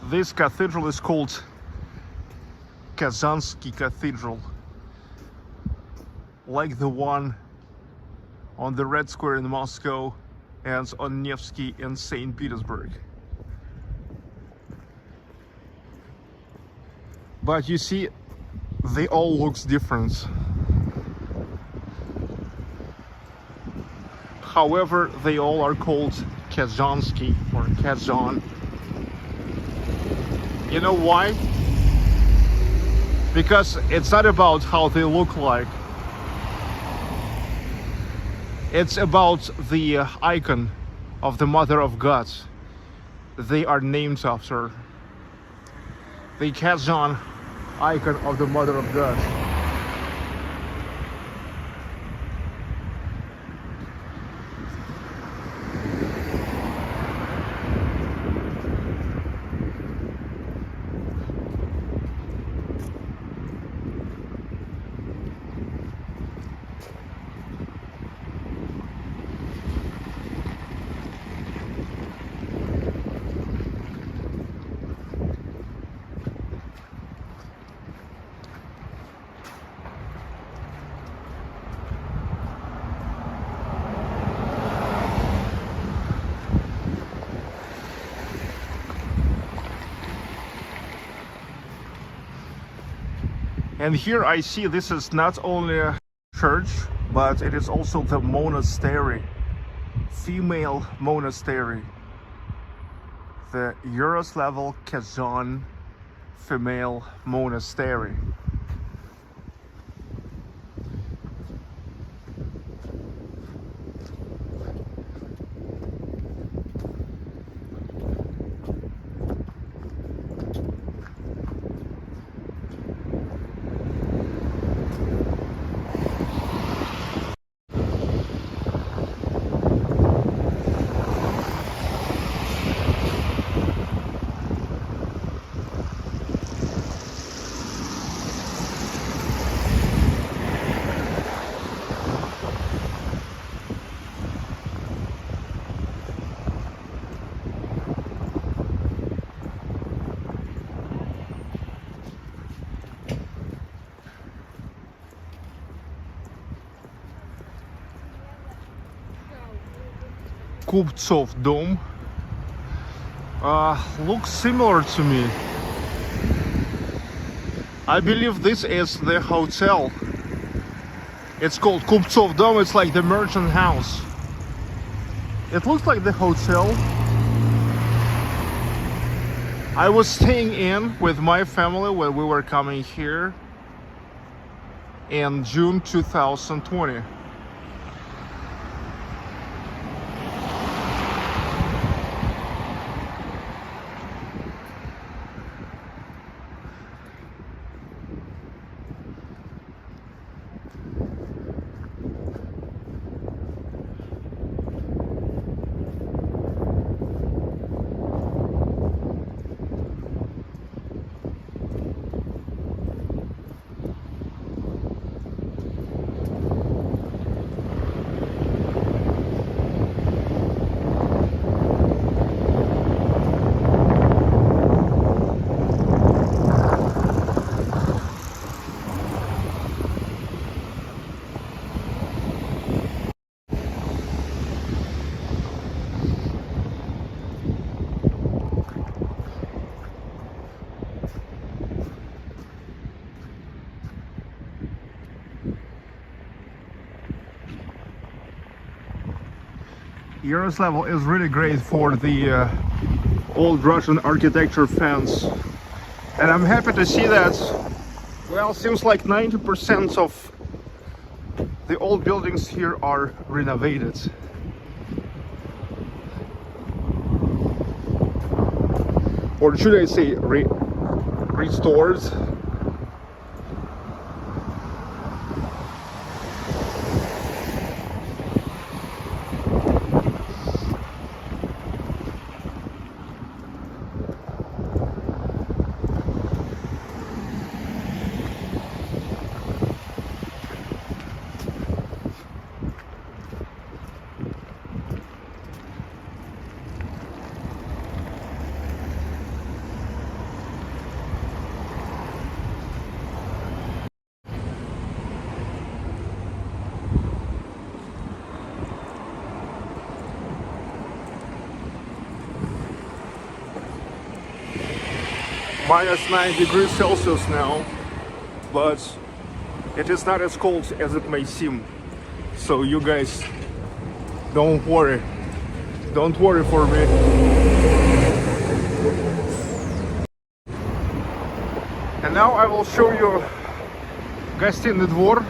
[SPEAKER 1] This cathedral is called Kazansky Cathedral, like the one on the Red Square in Moscow and on Nevsky in St. Petersburg. But you see, they all look different. However, they all are called Kazansky or Kazan. You know why? Because it's not about how they look like. It's about the icon of the Mother of God. They are named after the Kazan icon of the Mother of God. And here I see this is not only a church, but it is also the monastery, female monastery, the Yaroslavl Kazan female monastery. Kuptsov Dome looks similar to me. I believe this is the hotel. It's called Kuptsov Dome. It's like the merchant house. It looks like the hotel. I was staying in with my family when we were coming here in June 2020. Yaroslavl is really great for the old Russian architecture fans, and I'm happy to see that. Well, seems like 90% of the old buildings here are renovated. Or should I say restored? minus 9 degrees Celsius now, but it is not as cold as it may seem. So you guys don't worry for me. And now I will show you Гостиный двор,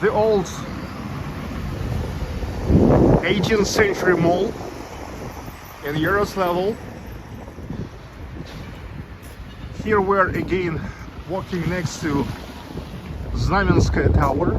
[SPEAKER 1] the old 18th century mall in Yaroslavl. Here we're again walking next to Znamenskaya Tower.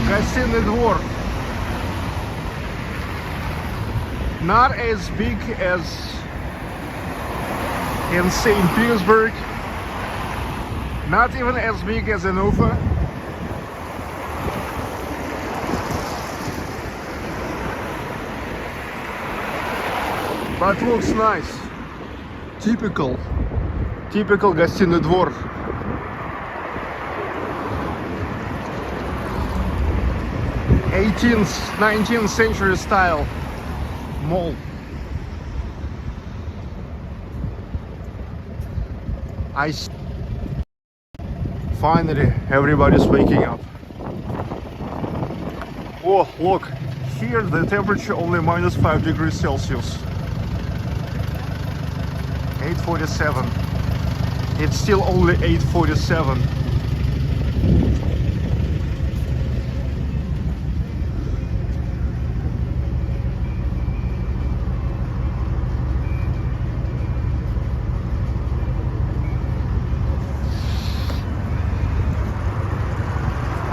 [SPEAKER 1] Гостиный двор. Not as big as in St. Petersburg, not even as big as in Ufa. But looks nice. Typical гостиный двор. 18th, 19th century style mall. Finally, everybody's waking up. Oh, look, here the temperature only minus 5 degrees Celsius. 8:47. It's still only 8:47.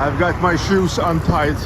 [SPEAKER 1] I've got my shoes untied.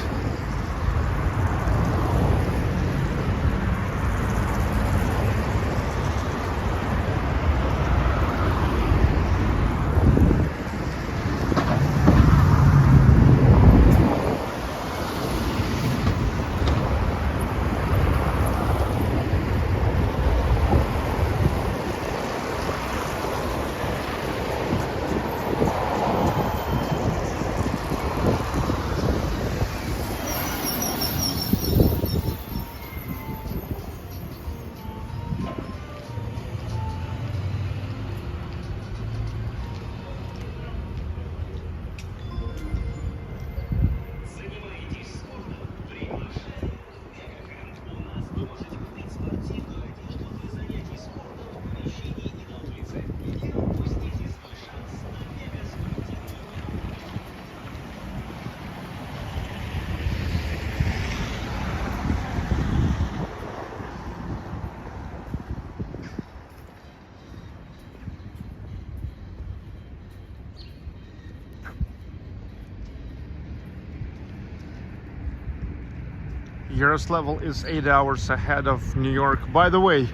[SPEAKER 1] Yaroslavl is 8 hours ahead of New York. By the way,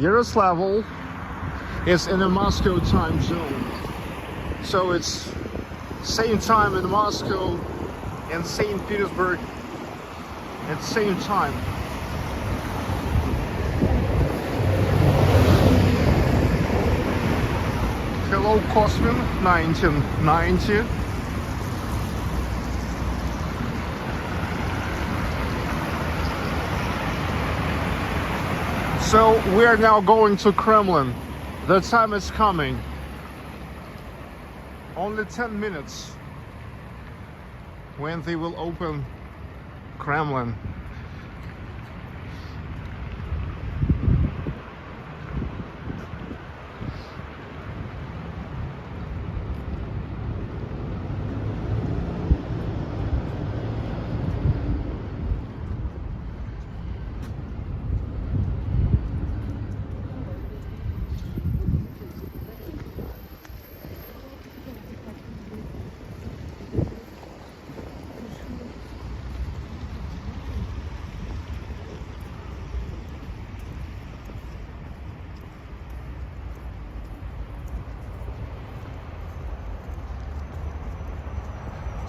[SPEAKER 1] Yaroslavl is in a Moscow time zone. So it's same time in Moscow and St. Petersburg at the same time. Hello Cosmin 1990. So we are now going to Kremlin. The time is coming. Only 10 minutes when they will open Kremlin.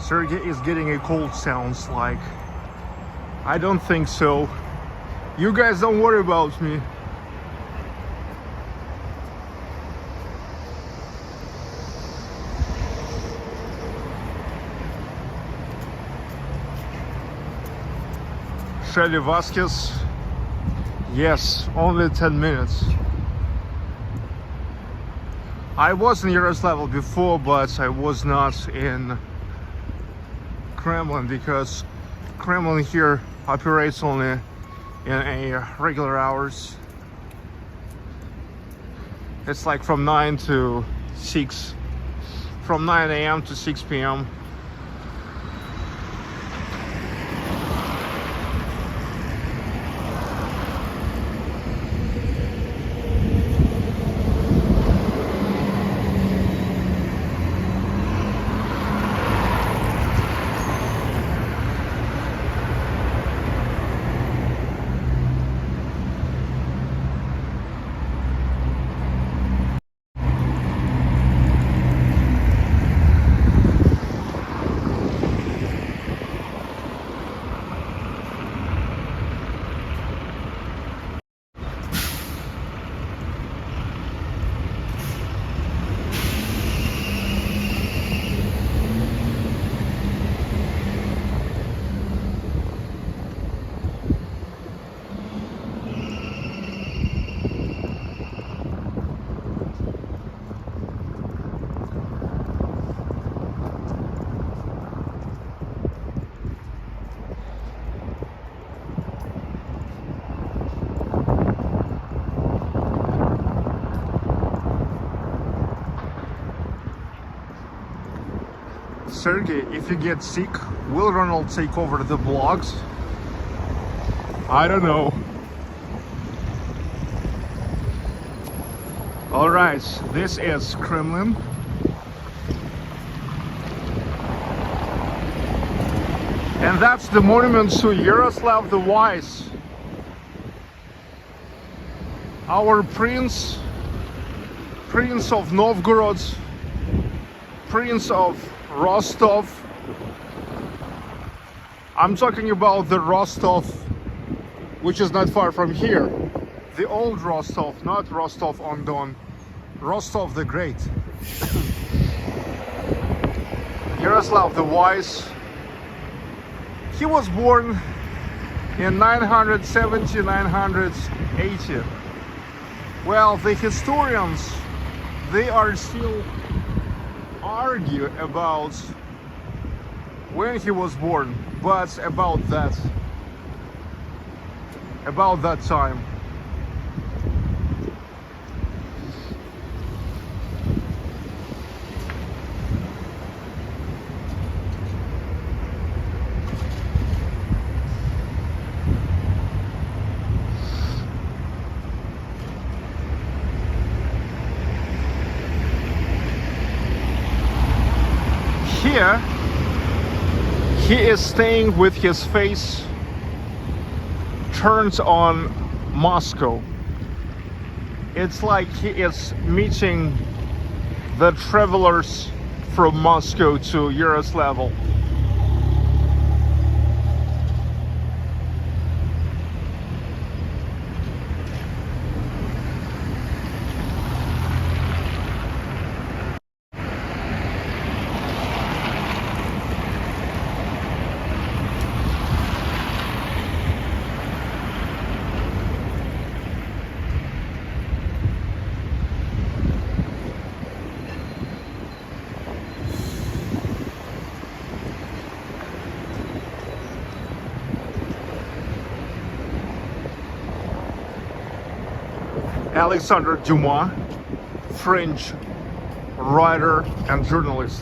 [SPEAKER 1] Sergey is getting a cold, sounds like. I don't think so. You guys don't worry about me. Shelly Vasquez. Yes, only 10 minutes. I was in Yaroslavl before, but I was not in Kremlin because Kremlin here operates only in a regular hours. It's like from 9 to 6, from 9 a.m. to 6 p.m. Sergey, if you get sick, will Ronald take over the vlogs? I don't know. Alright, this is Kremlin. And that's the monument to Yaroslav the Wise. Our Prince of Novgorod, Prince of Rostov. I'm talking about the Rostov, which is not far from here. The old Rostov, not Rostov-on-Don. Rostov the Great. Yaroslav the Wise. He was born in 970, 980. Well, the historians, they are still argue about when he was born, but about that time. Here, he is staying with his face turned on Moscow. It's like he is meeting the travelers from Moscow to Yaroslavl. Alexandre Dumas, French writer and journalist.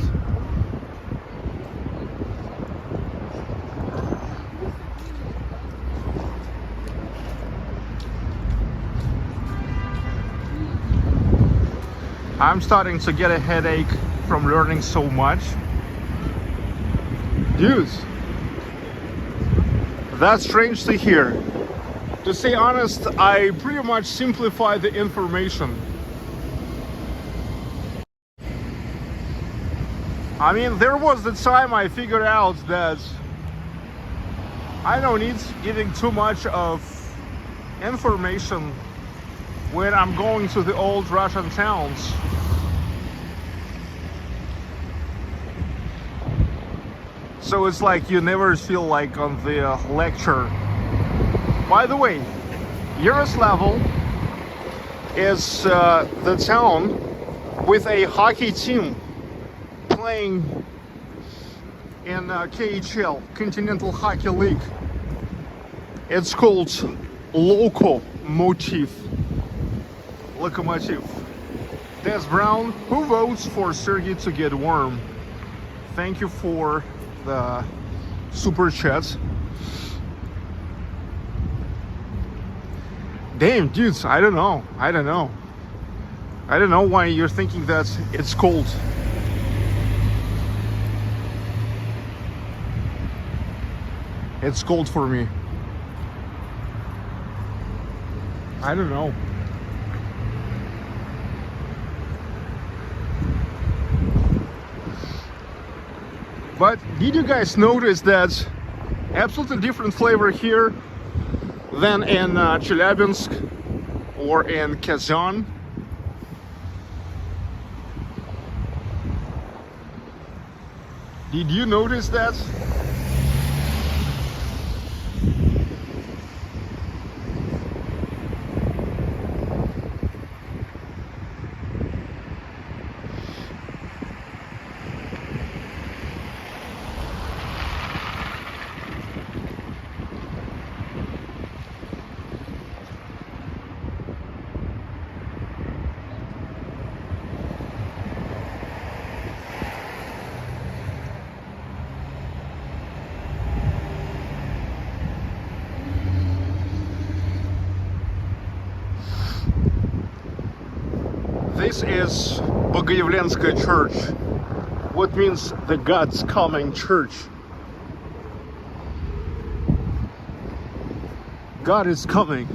[SPEAKER 1] I'm starting to get a headache from learning so much. Dude, that's strange to hear. To say honest, I pretty much simplify the information. I mean, there was the time I figured out that I don't need getting too much of information when I'm going to the old Russian towns. So it's like you never feel like on the lecture. By the way, Yaroslavl is the town with a hockey team playing in KHL, Continental Hockey League. It's called Lokomotiv. Des Brown, who votes for Sergey to get warm? Thank you for the super chat. Damn, dudes, I don't know why you're thinking that it's cold. It's cold for me. I don't know. But did you guys notice that absolutely different flavor here than in Chelyabinsk or in Kazan? Did you notice that? This is Bogayevlenskaya church. What means the God's coming church? God is coming.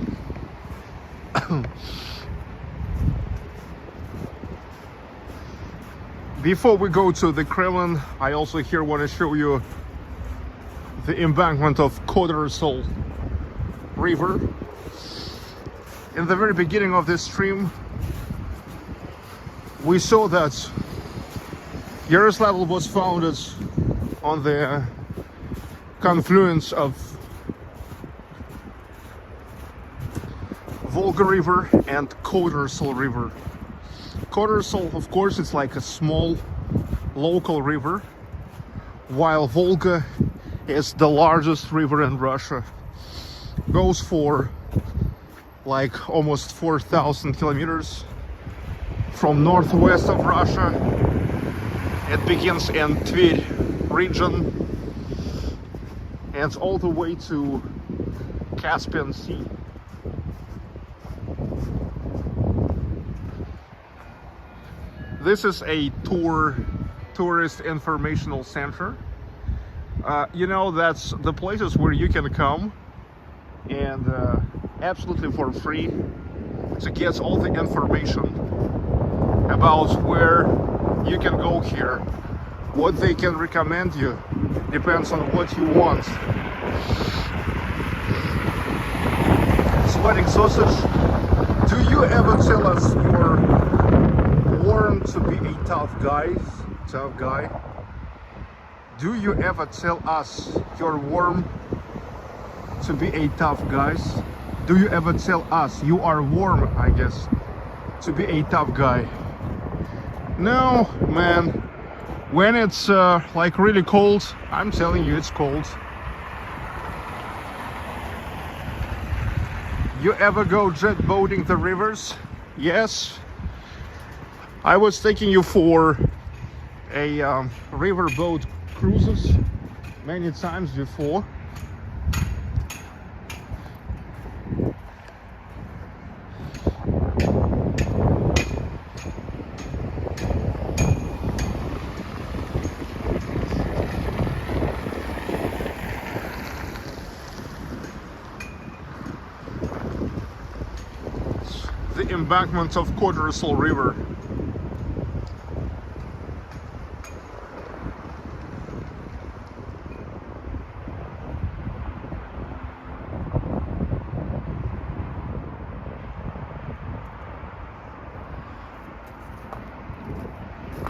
[SPEAKER 1] Before we go to the Kremlin, I also here want to show you the embankment of Kodrosol River. In the very beginning of this stream, we saw that Yaroslavl was founded on the confluence of Volga River and Kodrosol River. Kodrosol, of course, it's like a small local river, while Volga is the largest river in Russia. Goes for like almost 4,000 kilometers. From northwest of Russia, it begins in Tver region and all the way to Caspian Sea. This is a tourist informational center. You know, that's the places where you can come and absolutely for free to get all the information about where you can go here, what they can recommend you, depends on what you want. Sweating sausage, do you ever tell us you're warm to be a tough guy? Do you ever tell us you're warm to be a tough guy? Do you ever tell us you are warm, I guess, to be a tough guy? No, man. When it's like really cold, I'm telling you it's cold. You ever go jet boating the rivers? Yes. I was taking you for a river boat cruises many times before. The embankment of Kodrosol River.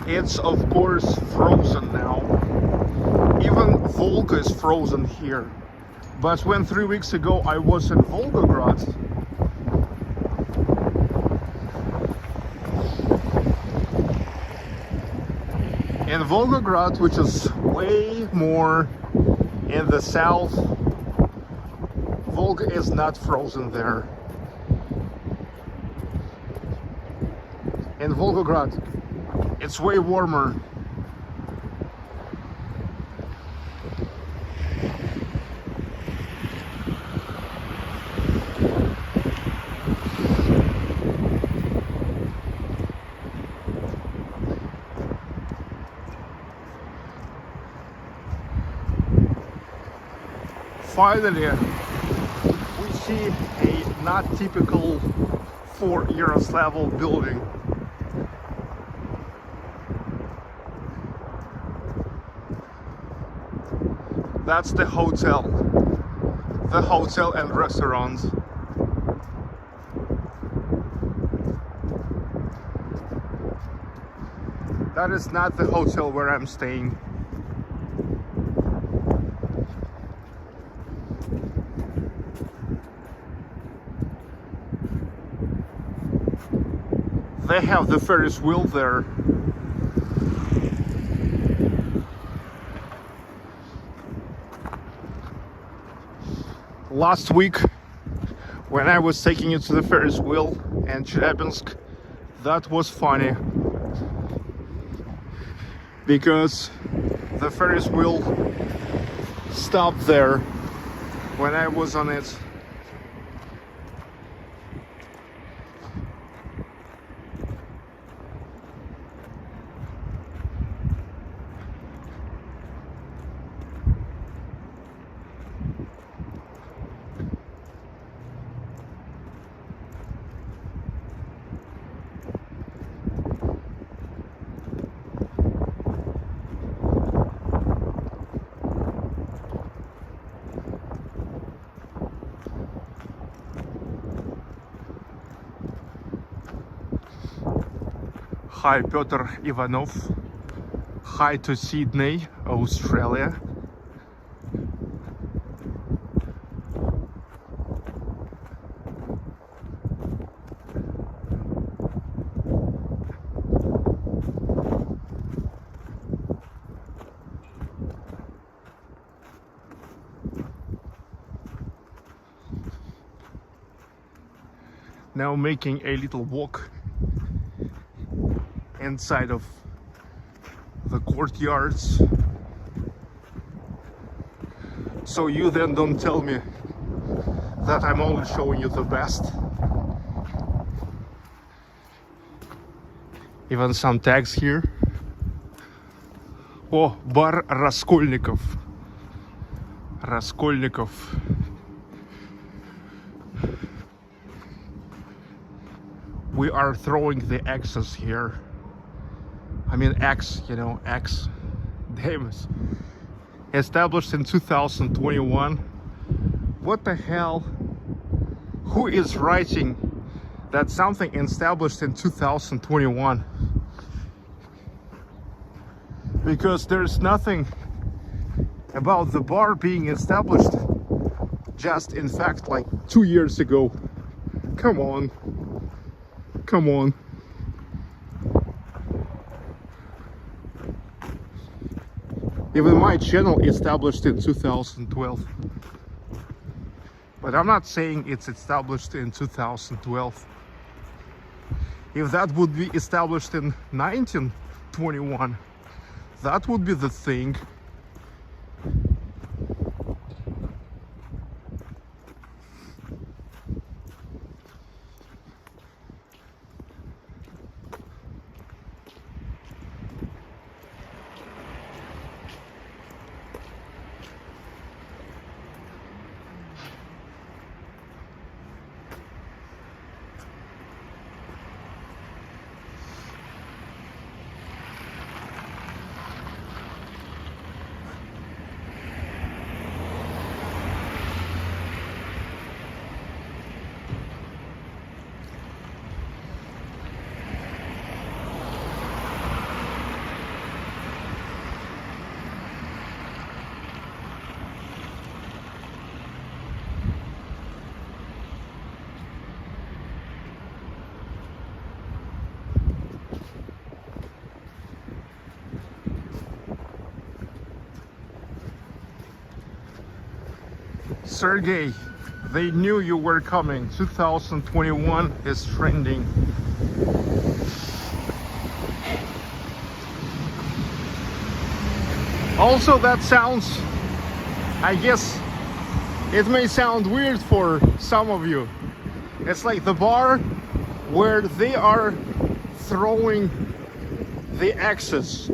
[SPEAKER 1] It's of course frozen now. Even Volga is frozen here. But when 3 weeks ago I was in Volgograd, which is way more in the south, Volga is not frozen there. In Volgograd, it's way warmer. Finally, we see a not typical for Yaroslavl building. That's the hotel and restaurant. That is not the hotel where I'm staying. They have the Ferris wheel there. Last week, when I was taking you to the Ferris wheel in Chelyabinsk, that was funny. Because the Ferris wheel stopped there when I was on it. Hi, Piotr Ivanov. Hi to Sydney, Australia. Now making a little walk inside of the courtyards, so you then don't tell me that I'm only showing you the best. Even some tags here. Oh, bar Raskolnikov. We are throwing the X's here. I mean X, you know, X. Davis. Established in 2021. What the hell? Who is writing that something established in 2021? Because there's nothing about the bar being established just in fact like 2 years ago. Come on. Come on. Even my channel established in 2012. But I'm not saying it's established in 2012. If that would be established in 1921, that would be the thing. Sergey, they knew you were coming. 2021 is trending. Also, that sounds, I guess, it may sound weird for some of you. It's like the bar where they are throwing the axes.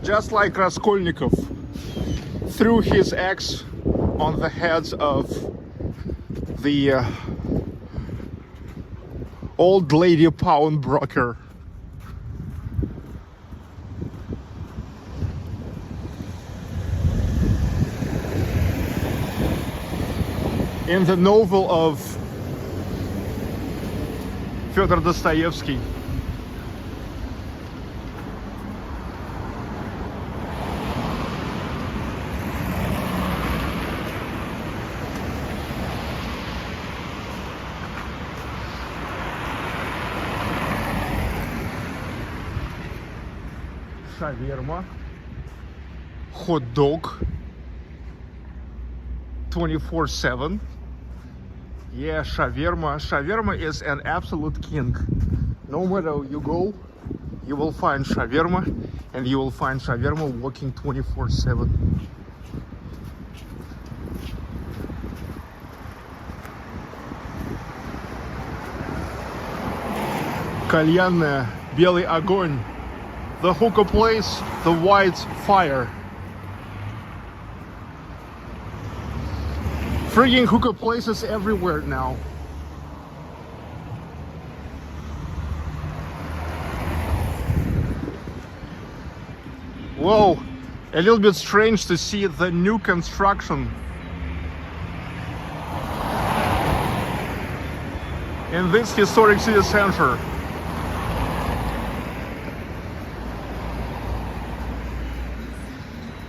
[SPEAKER 1] Just like Raskolnikov threw his axe on the heads of the old lady pawnbroker. In the novel of Fyodor Dostoevsky. Shawarma, hot dog, 24/7. Yeah, shawarma. Shawarma is an absolute king. No matter you go, you will find shawarma, and you will find shawarma walking 24/7. Кальянная, белый огонь. The hookah place, the white fire. Frigging hookah places everywhere now. Whoa, a little bit strange to see the new construction in this historic city center.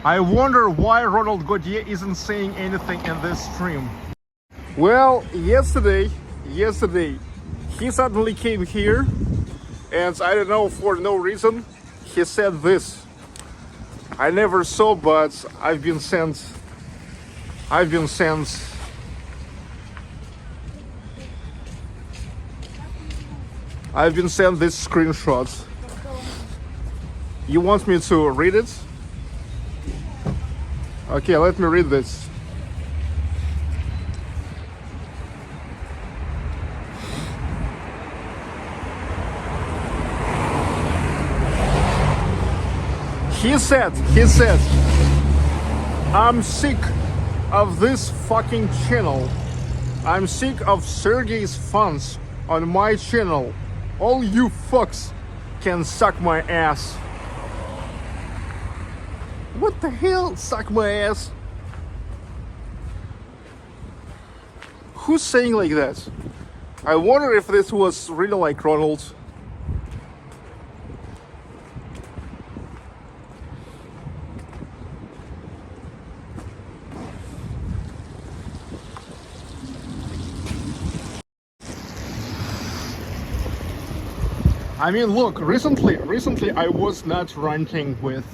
[SPEAKER 1] I wonder why Ronald Gaudier isn't saying anything in this stream. Well, yesterday, he suddenly came here, and I don't know, for no reason, he said this. I never saw, but I've been sent this screenshot. You want me to read it? Okay, let me read this. He said, I'm sick of this fucking channel. I'm sick of Sergey's funds on my channel. All you fucks can suck my ass. What the hell? Suck my ass? Who's saying like that? I wonder if this was really like Ronald. I mean, look, recently I was not ranting with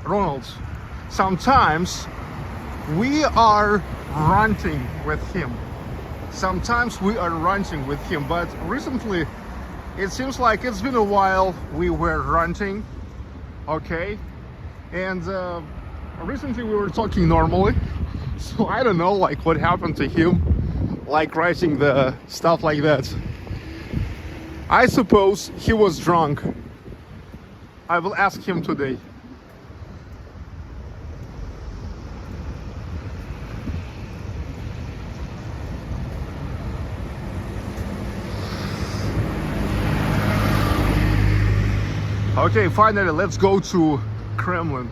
[SPEAKER 1] Ronald. Sometimes we are ranting with him. But recently it seems like it's been a while we were ranting, okay? And recently we were talking normally. So I don't know like what happened to him, like writing the stuff like that. I suppose he was drunk. I will ask him today. Okay, finally, let's go to Kremlin.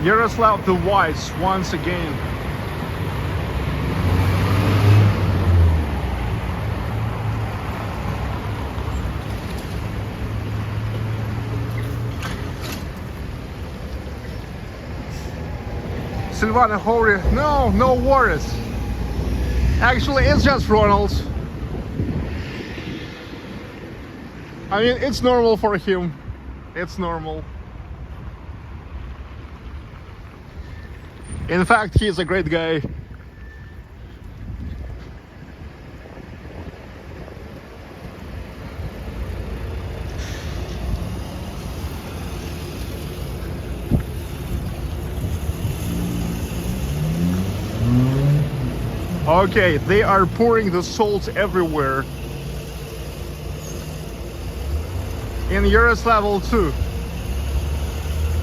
[SPEAKER 1] Yaroslav The Wise once again. Silvana Hori. No, no worries. Actually, it's just Ronald. I mean, it's normal for him. It's normal. In fact, he's a great guy. Okay, they are pouring the salt everywhere. In Yaroslavl too.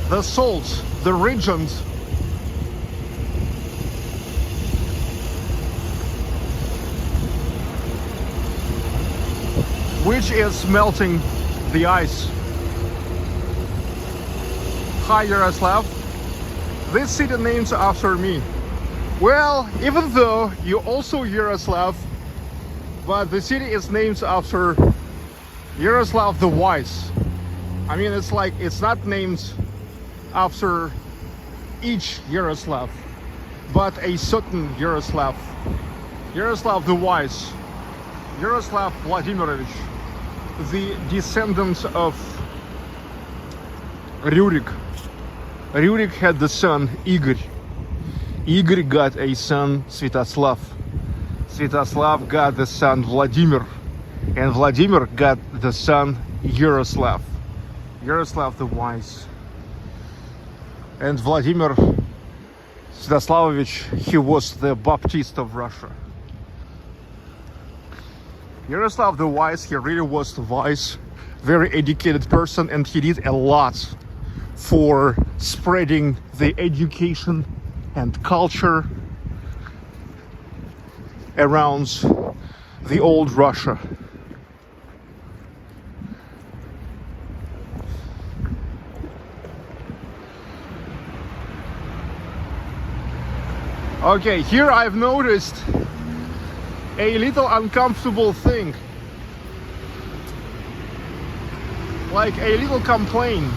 [SPEAKER 1] The salt, the regent. Which is melting the ice. Hi Yaroslav. This city named after me. Well, even though you also Yaroslav, but the city is named after Yaroslav the Wise. I mean, it's like, it's not named after each Yaroslav, but a certain Yaroslav. Yaroslav the Wise. Yaroslav Vladimirovich, the descendant of Rurik. Rurik had the son Igor. Igor got a son Svetoslav. Svetoslav got the son Vladimir. And Vladimir got the son Yaroslav. Yaroslav the Wise. And Vladimir Sviatoslavovich, he was the Baptist of Russia. Yaroslav the Wise, he really was the wise, very educated person, and he did a lot for spreading the education and culture around the old Russia. Okay, here I've noticed a little uncomfortable thing, like a little complaint.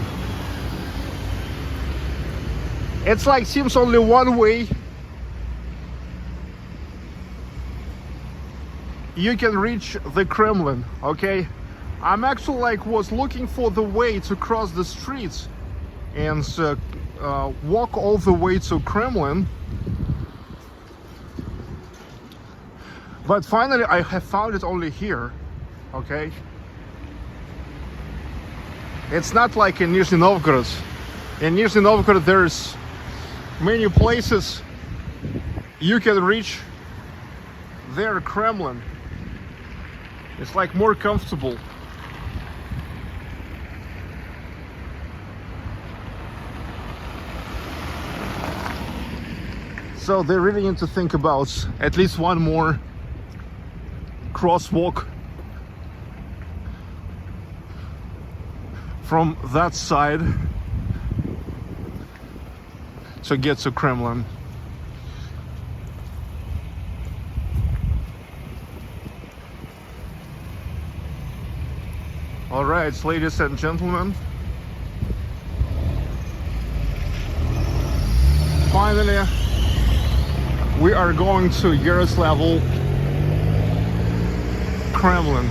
[SPEAKER 1] It's like seems only one way you can reach the Kremlin. Okay, I'm actually like was looking for the way to cross the streets and walk all the way to Kremlin. But finally I have found it only here. Okay, it's not like in Nizhny Novgorod. In Nizhny Novgorod there's many places you can reach their Kremlin. It's like more comfortable. So they really need to think about at least one more crosswalk from that side to get to Kremlin. All right, ladies and gentlemen, finally we are going to Yaroslavl Kremlin.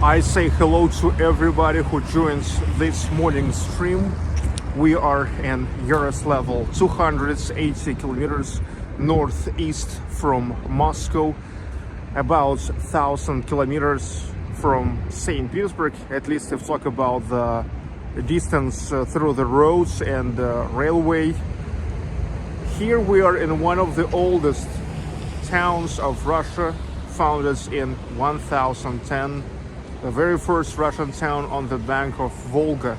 [SPEAKER 1] I say hello to everybody who joins this morning stream. We are in Yaroslavl, 280 kilometers northeast from Moscow, about 1,000 kilometers from St. Petersburg, at least if talk about the distance through the roads and railway. Here we are in one of the oldest towns of Russia, founded in 1010. The very first Russian town on the bank of Volga.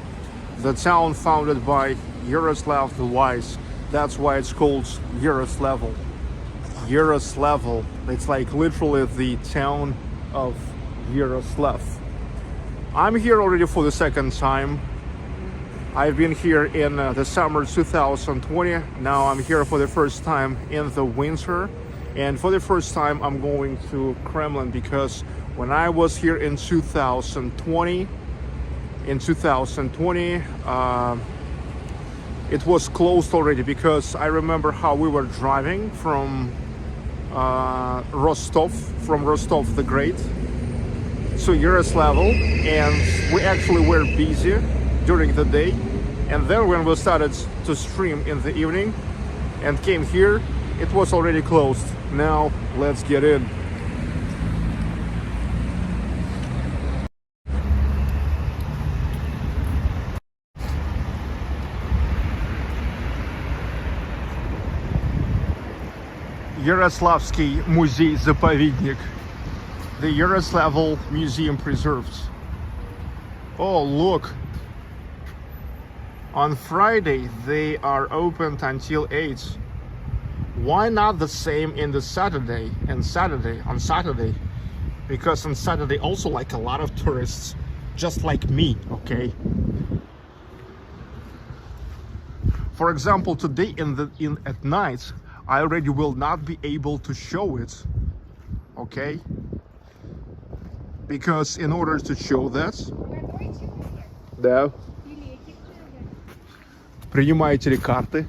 [SPEAKER 1] The town founded by Yaroslav the Wise. That's why it's called Yaroslavl. Yaroslavl. It's like literally the town of Yaroslav. I'm here already for the second time. I've been here in the summer 2020. Now I'm here for the first time in the winter. And for the first time, I'm going to Kremlin because when I was here in 2020, it was closed already, because I remember how we were driving from Rostov the Great to Yaroslavl, and we actually were busy during the day, and then when we started to stream in the evening and came here, it was already closed. Now let's get in. Yaroslavский музей-заповедник. The Yaroslavl Museum preserves. Oh, look. On Friday, they are opened until 8. Why not the same in the Saturday and on Saturday? Because on Saturday also like a lot of tourists, just like me, okay? For example, today at night, I already will not be able to show it, okay? Because in order to show that, да, принимаете ли карты?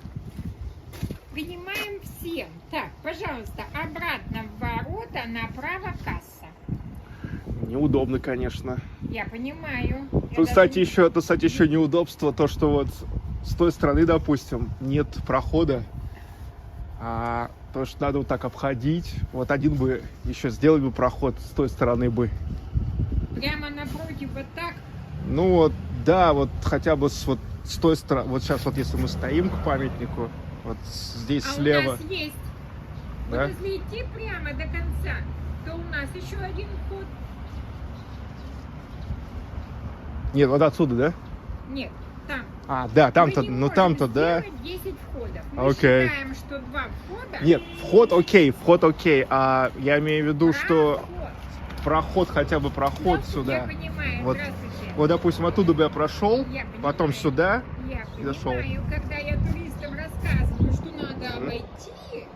[SPEAKER 2] Принимаем всем. Так, пожалуйста, обратно в ворота, направо касса.
[SPEAKER 1] Неудобно, конечно.
[SPEAKER 2] Я понимаю.
[SPEAKER 1] Тут, кстати, еще неудобство, то, что вот с той стороны, допустим, нет прохода, а то, что надо вот так обходить. Вот один бы еще сделать бы проход с той стороны бы.
[SPEAKER 2] Прямо напротив вот так?
[SPEAKER 1] Ну вот, да, вот хотя бы с той стороны. Вот сейчас вот если мы стоим к памятнику, вот здесь слева.
[SPEAKER 2] У нас есть.
[SPEAKER 1] Да?
[SPEAKER 2] Вот если идти прямо до конца, то у нас еще один вход.
[SPEAKER 1] Нет, вот отсюда, да?
[SPEAKER 2] Нет, там.
[SPEAKER 1] А, да, там-то, ну там-то, да.
[SPEAKER 2] 10 входов. Мы
[SPEAKER 1] Окей.
[SPEAKER 2] считаем, что 2 входа.
[SPEAKER 1] Нет, вход окей. А я имею в виду, что проход, хотя бы проход
[SPEAKER 2] Да,
[SPEAKER 1] сюда.
[SPEAKER 2] Я понимаю,
[SPEAKER 1] Вот,
[SPEAKER 2] здравствуйте.
[SPEAKER 1] вот, допустим, оттуда бы я прошел, потом сюда
[SPEAKER 2] Я
[SPEAKER 1] и зашел.
[SPEAKER 2] понимаю, когда я туристам рассказываю, что надо обойти,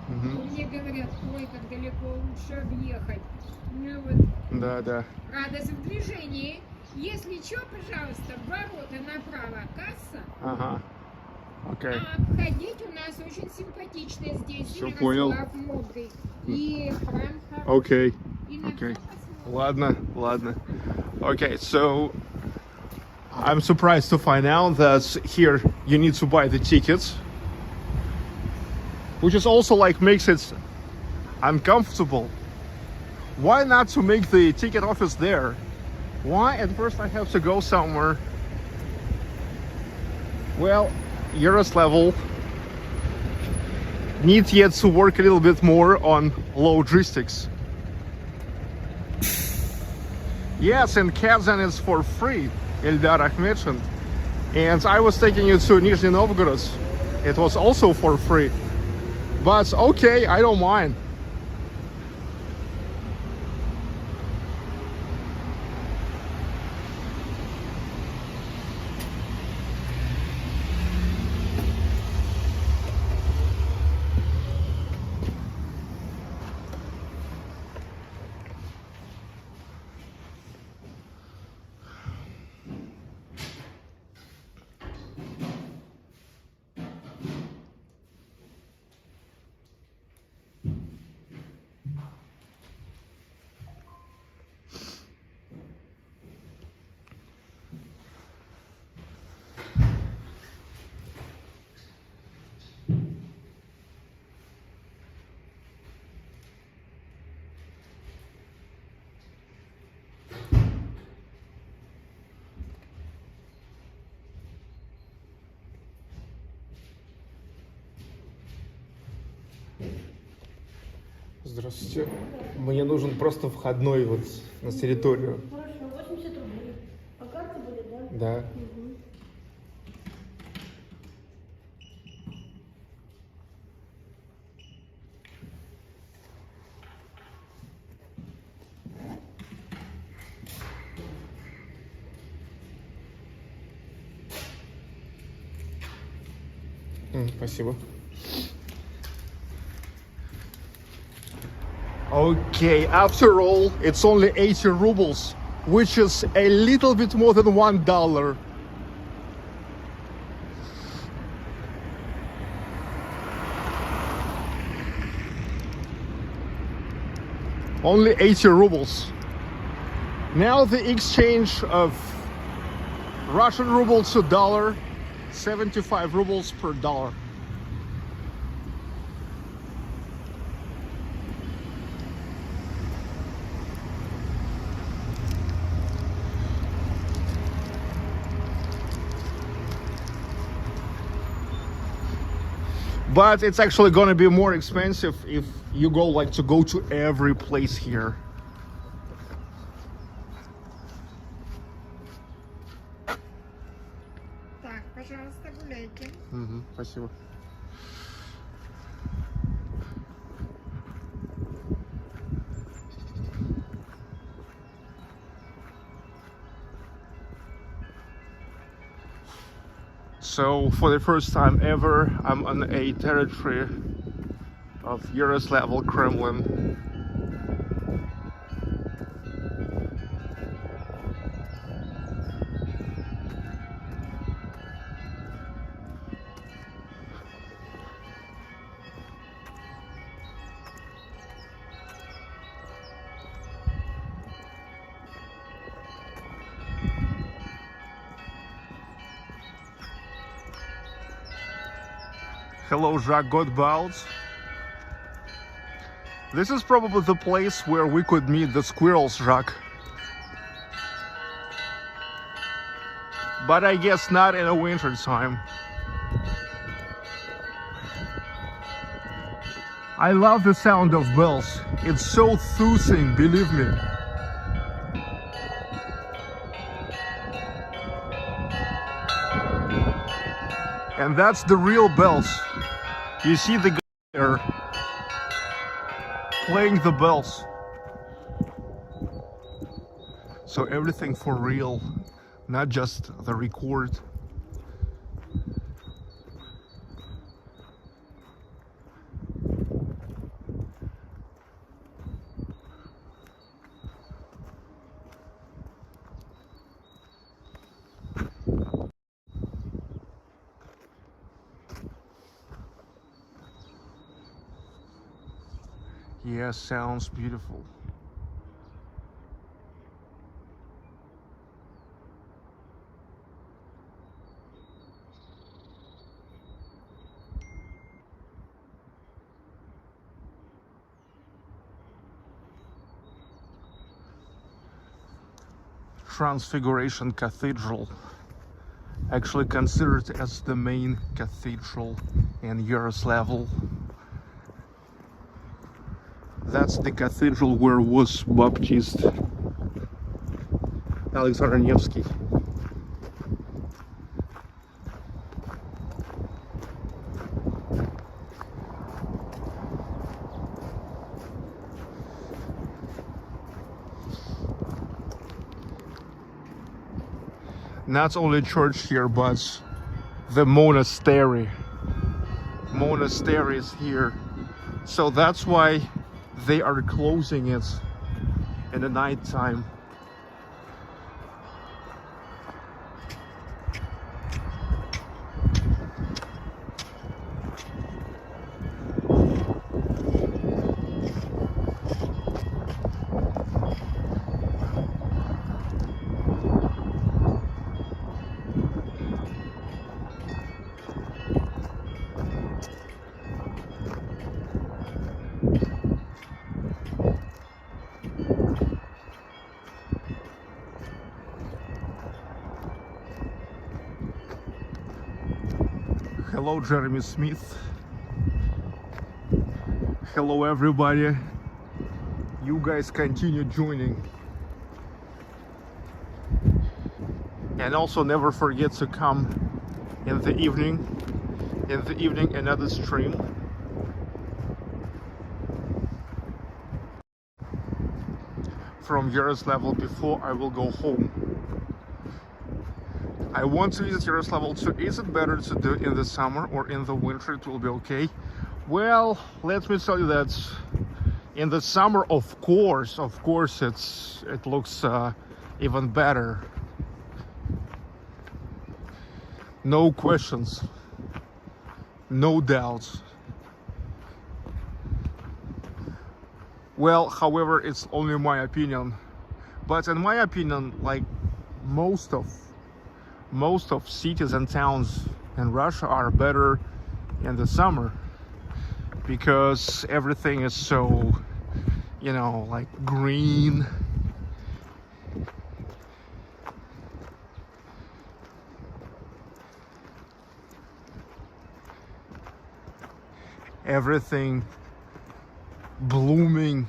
[SPEAKER 2] мне говорят, ой, как далеко, лучше объехать. Ну вот,
[SPEAKER 1] Да.
[SPEAKER 2] радость в движении. Если что, пожалуйста, ворота направо, касса.
[SPEAKER 1] Ага. Окей.
[SPEAKER 2] А обходить у нас очень симпатично здесь.
[SPEAKER 1] Всё,
[SPEAKER 2] Ярослав
[SPEAKER 1] понял.
[SPEAKER 2] Мудрый. И храм хороший.
[SPEAKER 1] Окей.
[SPEAKER 2] И на
[SPEAKER 1] Окей.
[SPEAKER 2] всё посмотрим.
[SPEAKER 1] Ладно. Okay, so I'm surprised to find out that here you need to buy the tickets, which is also like makes it uncomfortable. Why not to make the ticket office there? Why at first I have to go somewhere? Well, Yaroslavl needs yet to work a little bit more on logistics. Yes, and Kazan is for free, Eldar mentioned. And I was taking you to Nizhny Novgorod. It was also for free. But okay, I don't mind. Здравствуйте. Мне нужен просто входной вот на территорию.
[SPEAKER 3] Хорошо, 80 рублей. По карте будет, да?
[SPEAKER 1] Да. Спасибо. Okay, after all, it's only 80 rubles, which is a little bit more than $1. Only 80 rubles. Now the exchange of Russian ruble to dollar, 75 rubles per dollar. But it's actually going to be more expensive if you go to every place here.
[SPEAKER 2] Так, пожалуйста, гуляйте.
[SPEAKER 1] Спасибо. So for the first time ever, I'm on a territory of Yaroslavl Kremlin. Hello, Jacques Godbout. This is probably the place where we could meet the squirrels, Jacques. But I guess not in the winter time. I love the sound of bells. It's so soothing, believe me. And that's the real bells. You see the guy there playing the bells. So everything for real, not just the record. Yeah, sounds beautiful. Transfiguration Cathedral, actually considered as the main cathedral in Yaroslavl. That's the cathedral where was baptized Alexander Nevsky. Not only church here, but the monastery. Monastery is here. So that's why they are closing it in the night time. Hello, Jeremy Smith. Hello, everybody. You guys continue joining. And also never forget to come in the evening. Another stream. From Yaroslavl before I will go home. I want to visit Yaroslavl too. Is it better to do it in the summer or in the winter? It will be okay. Well, let me tell you that In the summer, of course, it looks even better. No questions, no doubts. Well, however, it's only my opinion. But in my opinion, like most of cities and towns in Russia are better in the summer, because everything is so, you know, like green. Everything blooming.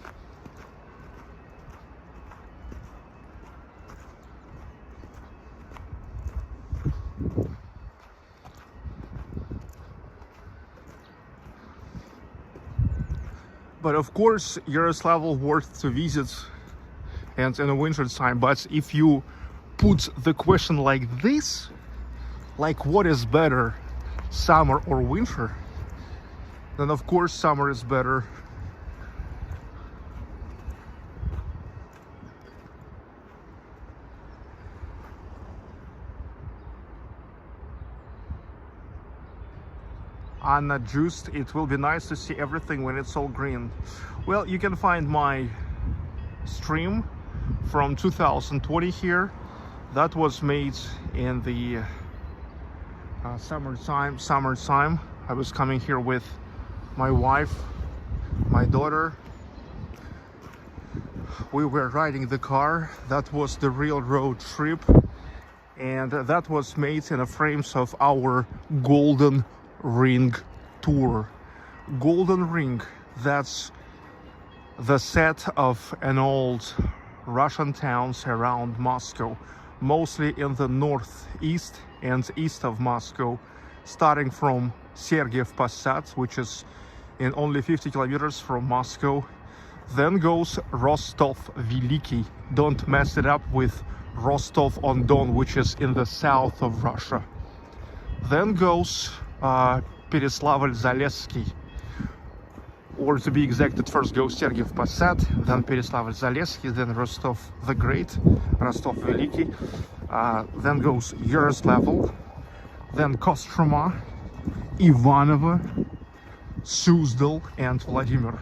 [SPEAKER 1] But of course, Yaroslavl worth to visit, and in the winter time. But if you put the question like this, like what is better, summer or winter, then of course summer is better. Anna Just, it will be nice to see everything when it's all green. Well, you can find my stream from 2020 here. That was made in the summertime. I was coming here with my wife, my daughter. We were riding the car. That was the real road trip, and that was made in the frames of our Golden Ring tour. Golden Ring, that's the set of an old Russian towns around Moscow, mostly in the northeast and east of Moscow, starting from Sergiev Posad, which is in only 50 kilometers from Moscow. Then goes Rostov-Veliki. Don't mess it up with Rostov-on-Don, which is in the south of Russia. Then goes Переславль-Залесский, or to be exact, it first goes Sergiev Posad, then Переславль-Залесский, then Rostov the Great, Rostov-Veliki, then goes Yaroslavl, then Kostroma, Ivanovo, Suzdal, and Vladimir.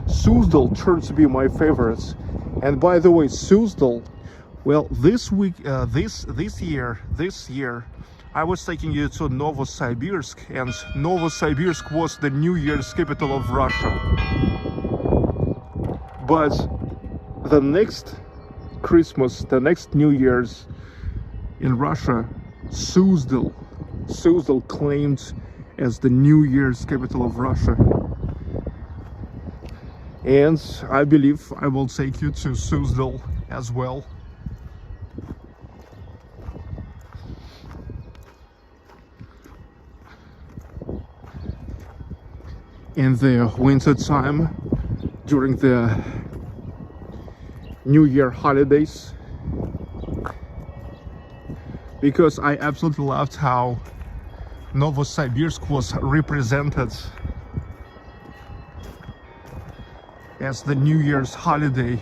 [SPEAKER 1] Suzdal turned to be my favorites. And by the way, Suzdal, well, this year I was taking you to Novosibirsk, and Novosibirsk was the New Year's capital of Russia. But the next Christmas, the next New Year's in Russia, Suzdal claimed as the New Year's capital of Russia. And I believe I will take you to Suzdal as well. In the winter time, during the New Year holidays, because I absolutely loved how Novosibirsk was represented as the New Year's holiday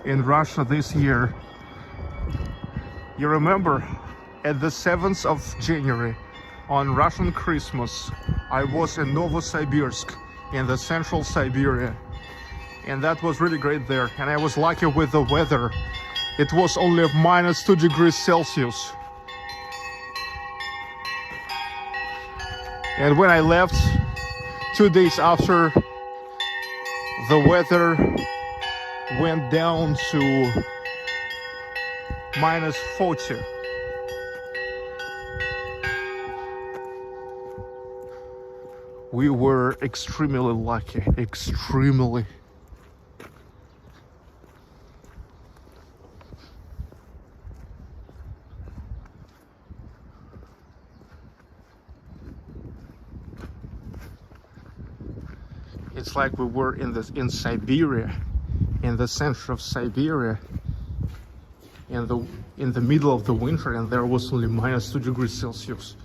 [SPEAKER 1] in Russia this year. You remember, at the 7th of January, on Russian Christmas, I was in Novosibirsk in the central Siberia, and that was really great there. And I was lucky with the weather. It was only -2 degrees Celsius. And when I left 2 days after, the weather went down to -40. We were extremely lucky, extremely. It's like we were in Siberia, in the center of Siberia, in the middle of the winter, and there was only -2 degrees Celsius.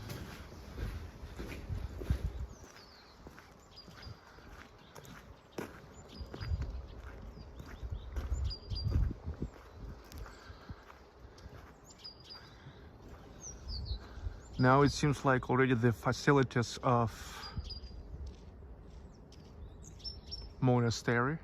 [SPEAKER 1] Now it seems like already the facilities of monastery.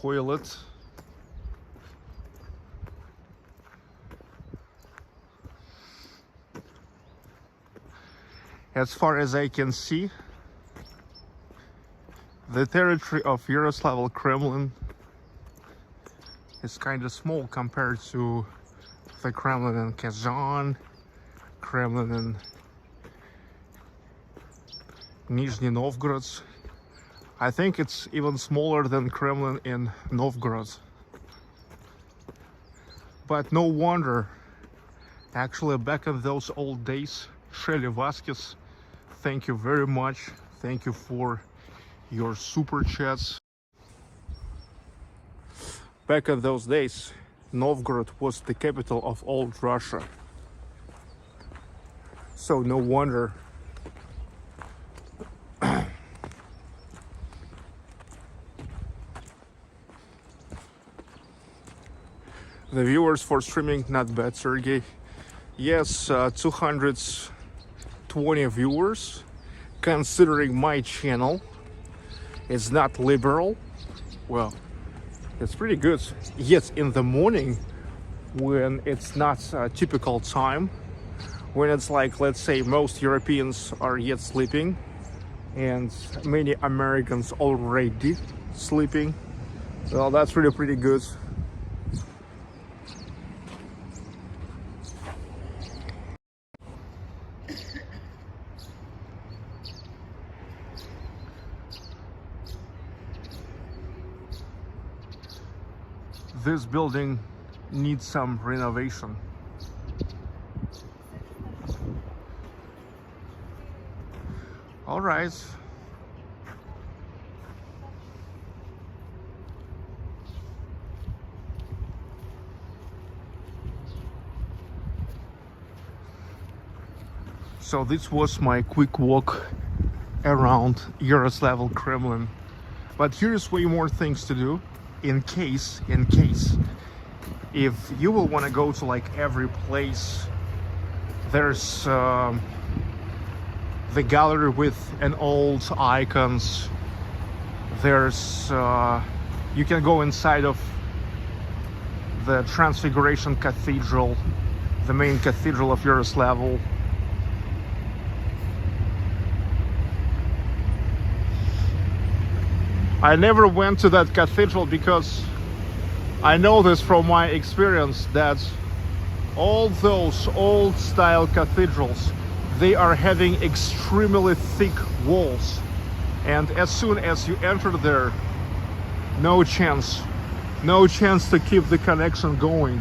[SPEAKER 1] Toilet. As far as I can see, the territory of Yaroslavl Kremlin is kind of small compared to the Kremlin in Kazan, Kremlin in Nizhny Novgorod. I think it's even smaller than Kremlin in Novgorod. But no wonder, actually back in those old days, Shelly Vasquez, thank you very much. Thank you for your super chats. Back in those days, Novgorod was the capital of old Russia. So no wonder the viewers for streaming, not bad, Sergey. Yes, 220 viewers, considering my channel is not liberal. Well, it's pretty good. Yes, in the morning, when it's not a typical time, when it's like, let's say, most Europeans are yet sleeping, and many Americans already sleeping. Well, that's really pretty good. This building needs some renovation. All right. So this was my quick walk around Yaroslavl Kremlin. But here's way more things to do. In case, if you will want to go to like every place, there's the gallery with an old icons. There's you can go inside of the Transfiguration Cathedral, the main cathedral of Yaroslavl. I never went to that cathedral because I know this from my experience that all those old style cathedrals, they are having extremely thick walls, and as soon as you enter there, no chance to keep the connection going.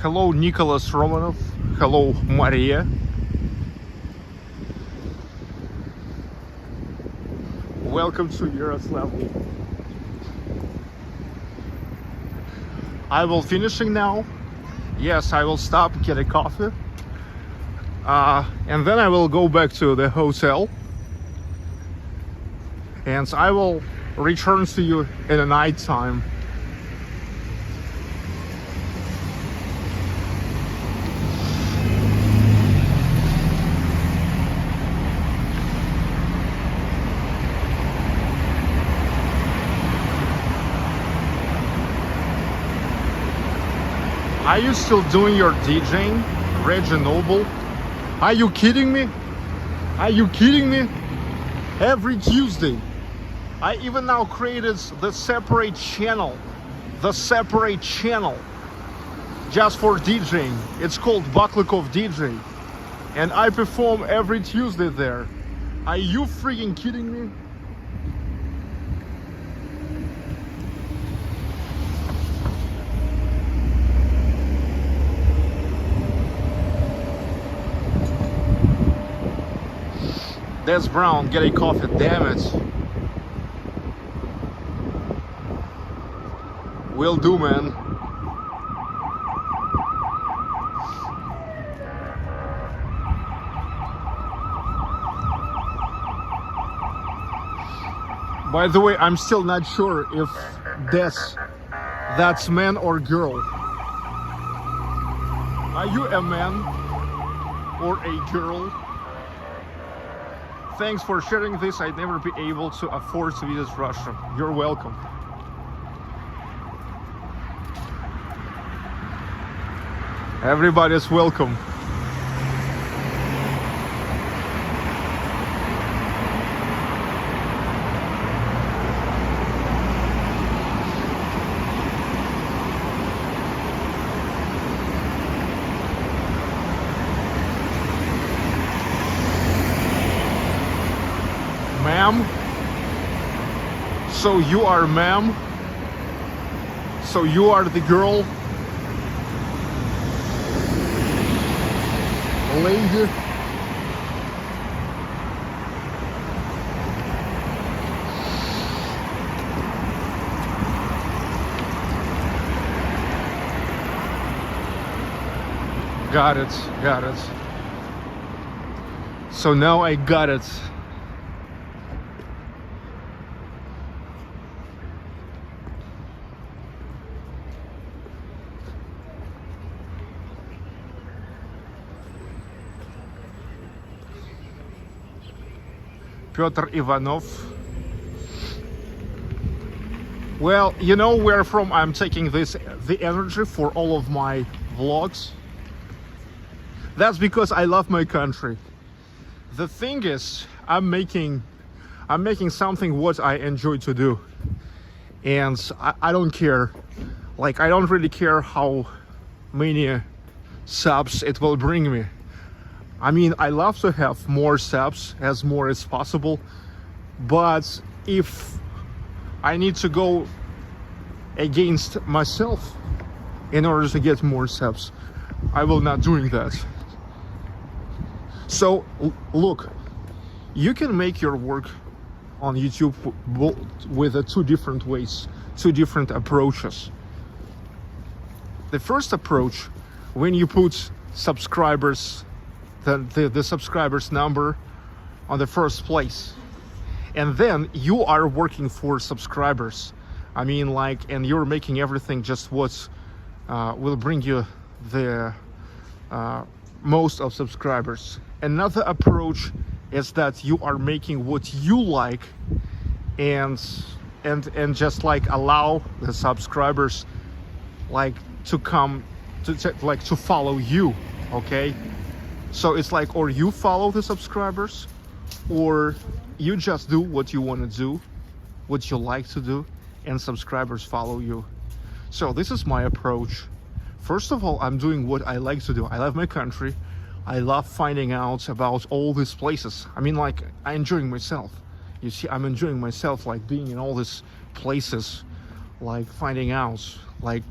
[SPEAKER 1] Hello, Nicholas Romanov. Hello, Maria. Welcome to Yaroslavl. I will finishing now. Yes, I will stop, get a coffee. And then I will go back to the hotel. And I will return to you in the night time. Are you still doing your DJing, Reggie Noble? Are you kidding me? Are you kidding me? Every Tuesday. I even now created the separate channel. Just for DJing. It's called Baklikov DJ. And I perform every Tuesday there. Are you freaking kidding me? That's Brown, get a coffee, damn it. Will do, man. By the way, I'm still not sure if that's man or girl. Are you a man or a girl? Thanks for sharing this. I'd never be able to afford to visit Russia. You're welcome. Everybody's welcome. Ma'am? So you are ma'am? So you are the girl? Lady? Got it, got it. So now I got it. Piotr Ivanov. Well, you know where from I'm taking the energy for all of my vlogs? That's because I love my country. The thing is, I'm making something what I enjoy to do. And I don't care. Like, I don't really care how many subs it will bring me. I mean, I love to have more subs, as more as possible, but if I need to go against myself in order to get more subs, I will not doing that. So look, you can make your work on YouTube with two different ways, two different approaches. The first approach, when you put subscribers, the subscribers number on the first place, and then you are working for subscribers. I mean, like, and you're making everything just what will bring you the most of subscribers. Another approach is that you are making what you like, and just like allow the subscribers like to come to follow you. Okay, so it's like, or you follow the subscribers, or you just do what you want to do, what you like to do, and subscribers follow you. So this is my approach. First of all, I'm doing what I like to do. I love my country. I love finding out about all these places. I mean, like, I'm enjoying myself. You see, I'm enjoying myself, like being in all these places, like finding out, like,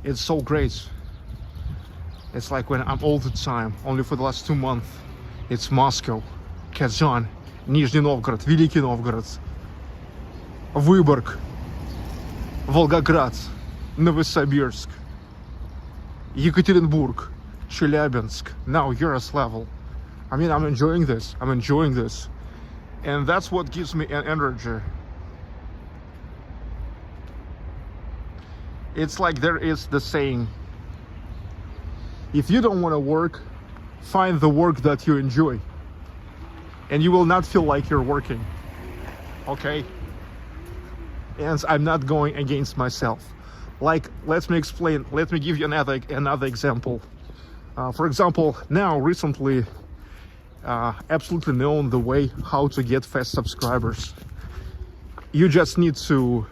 [SPEAKER 1] it's so great. It's like when I'm all the time, only for the last 2 months, it's Moscow, Kazan, Nizhny Novgorod, Великий Новгород, Vyborg, Volgograd, Novosibirsk, Yekaterinburg, Chelyabinsk, now Yaroslavl. I mean, I'm enjoying this. I'm enjoying this. And that's what gives me an energy. It's like there is the saying, if you don't want to work, find the work that you enjoy. And you will not feel like you're working. Okay? And I'm not going against myself. Like, let me explain. Let me give you another example. For example, now recently, absolutely known the way how to get fast subscribers. You just need to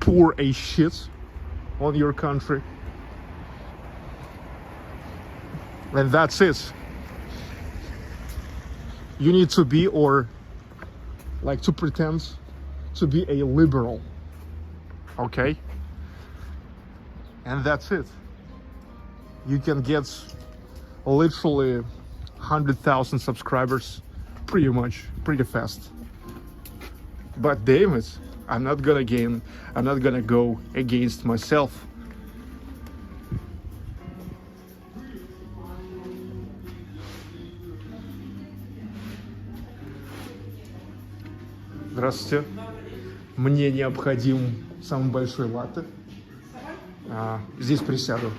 [SPEAKER 1] pour a shit on your country, and that's it. You need to be, or like to pretend to be a liberal, okay? And that's it. You can get literally 100,000 subscribers pretty fast. But damn it, I'm not gonna go against myself. Здравствуйте. Мне необходим самый большой латте. Здесь присяду.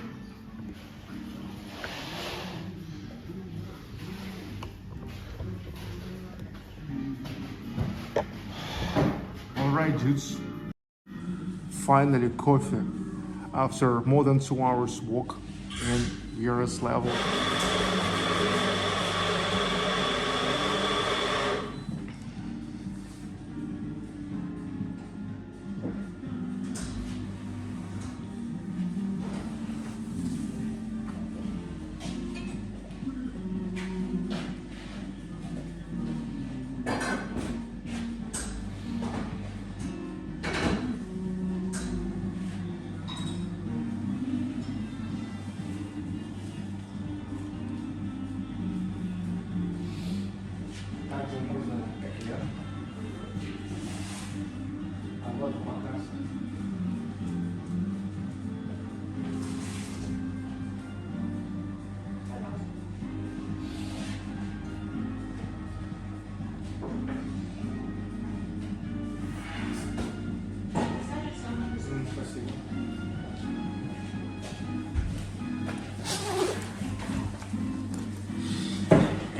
[SPEAKER 1] Alright, dudes. Finally, coffee after more than 2 hours walk in Yaroslavl.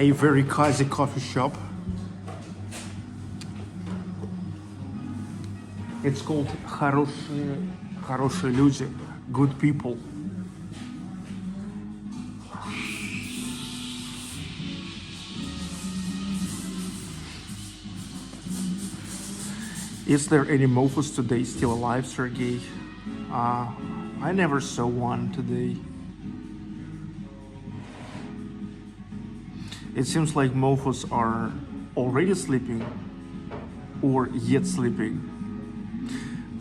[SPEAKER 1] A very cozy coffee shop. It's called Хорошие люди, good people. Is there any mofos today still alive, Sergey? I never saw one today. It seems like mofos are already sleeping or yet sleeping.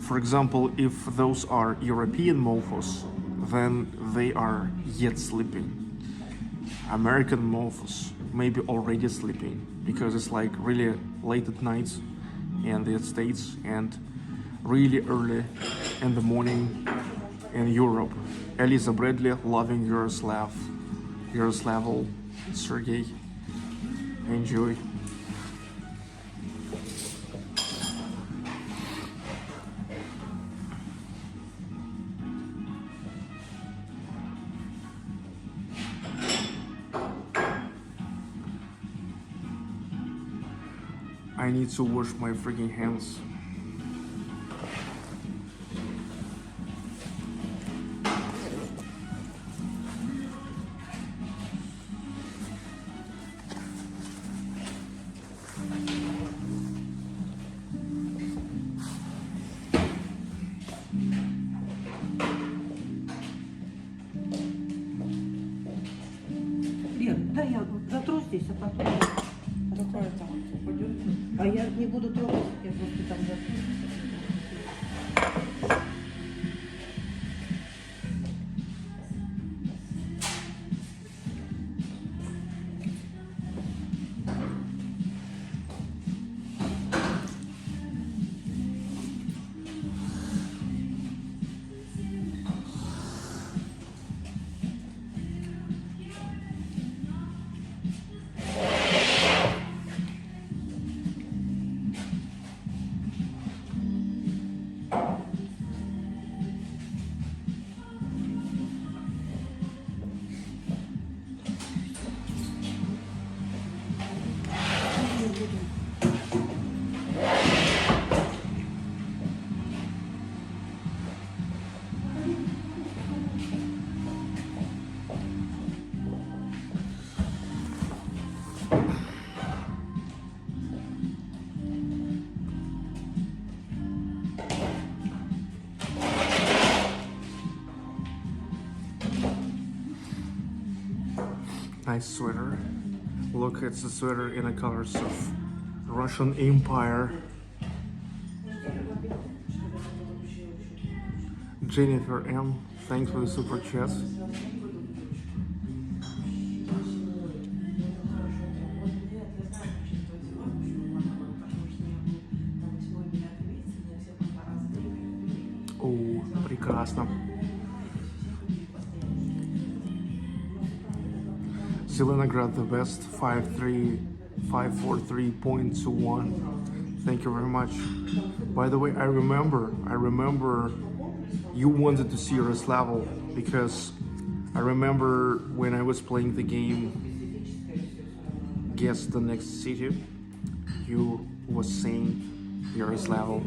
[SPEAKER 1] For example, if those are European mofos, then they are yet sleeping. American mofos may be already sleeping because it's like really late at night in the States and really early in the morning in Europe. Eliza Bradley, loving Yaroslavl, Sergey. Enjoy. I need to wash my freaking hands.
[SPEAKER 3] Лен, да, я затру здесь, а потом... А я не буду трогать, я просто там затру.
[SPEAKER 1] nice sweater. Look, it's a sweater in the colors of Russian Empire. Jennifer M, thanks for the super chat. О, прекрасно. Zelenograd the best, 543.21. Thank you very much. By the way, I remember you wanted to see Yaroslavl because I remember when I was playing the game Guess the Next City, you was saying Yaroslavl.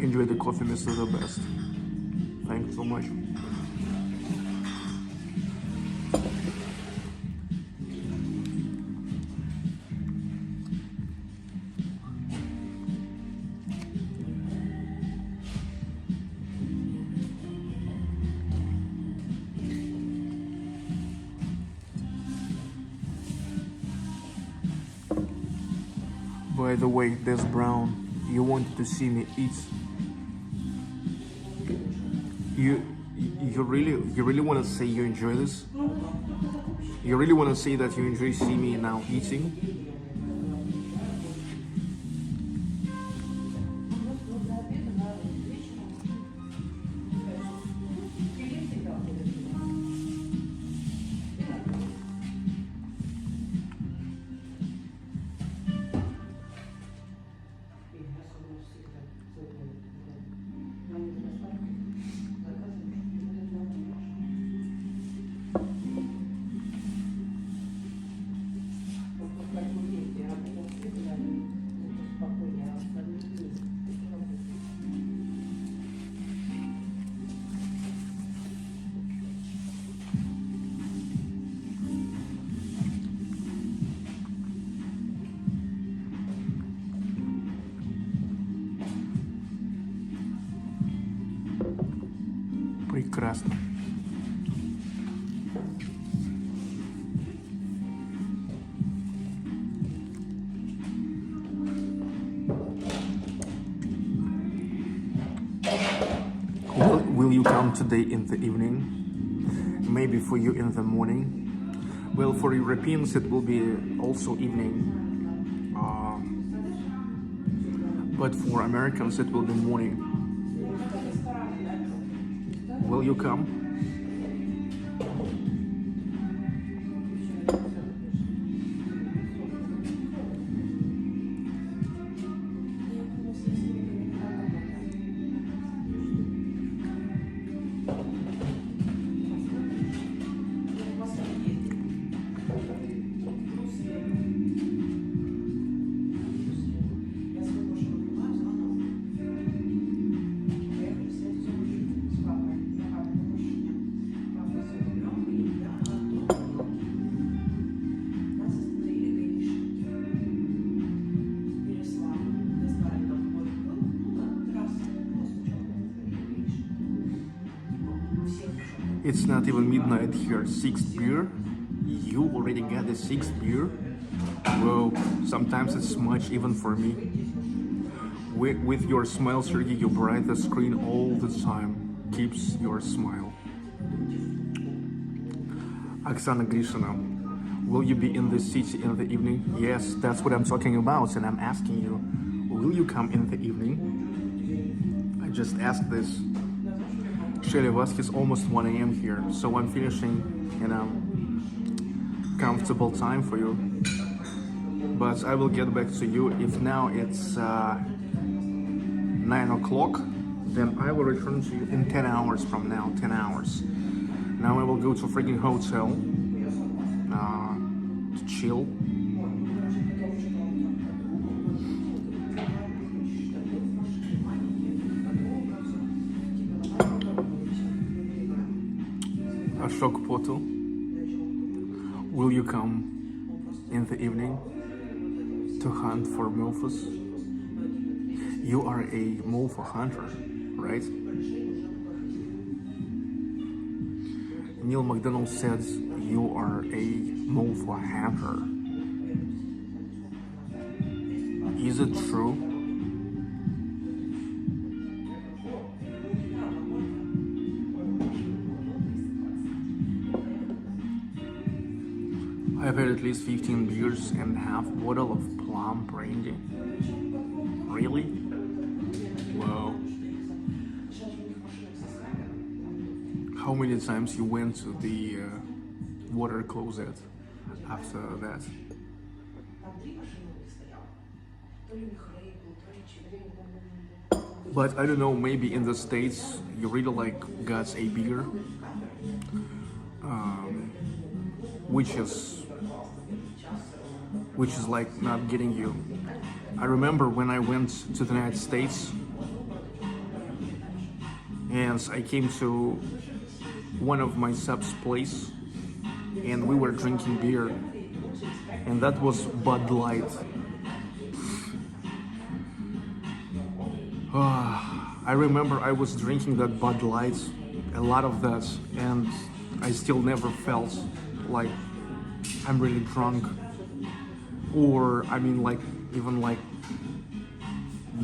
[SPEAKER 1] Enjoy the coffee, Mr. The Best. Thanks so much. By the way, Des Brown, you wanted to see me eat. You really want to say you enjoy this? You really want to say that you enjoy seeing me now eating? Прекрасно. Will you come today in the evening? Maybe for you in the morning? Well, for Europeans it will be also evening. But for Americans it will be morning. Will you come? It's not even midnight here. 6th beer? You already got the 6th beer? Well, sometimes it's much even for me. With your smile, Sergey, you bright the screen all the time. Keeps your smile. Oksana Grishina, will you be in the city in the evening? Yes, that's what I'm talking about, and I'm asking you, will you come in the evening? I just asked this. Shelly Vasquez, almost 1 a.m. here, so I'm finishing in a comfortable time for you. But I will get back to you. If now it's 9 o'clock, then I will return to you in 10 hours from now, 10 hours. Now I will go to a freaking hotel to chill. Ashok Poto, will you come in the evening to hunt for MILFs? You are a Mofa hunter, right? Neil McDonald says you are a Mofa hunter. Is it true? I've had at least 15 beers and half bottle of plum brandy. Really? Wow. How many times you went to the water closet after that? But I don't know, maybe in the States you really like got a beer, which is like not getting you. I remember when I went to the United States and I came to one of my sub's place and we were drinking beer, and that was Bud Light. I remember I was drinking that Bud Light, a lot of that, and I still never felt like I'm really drunk, or I mean like even like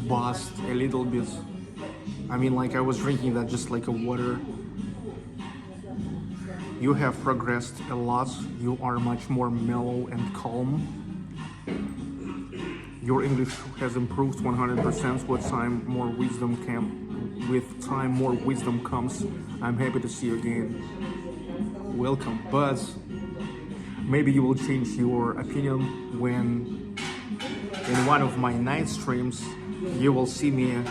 [SPEAKER 1] buzzed a little bit. I mean like I was drinking that just like a water. You have progressed a lot. You are much more mellow and calm. Your English has improved 100%. With time, more wisdom comes. I'm happy to see you again. Welcome. But maybe you will change your opinion when in one of my night streams you will see me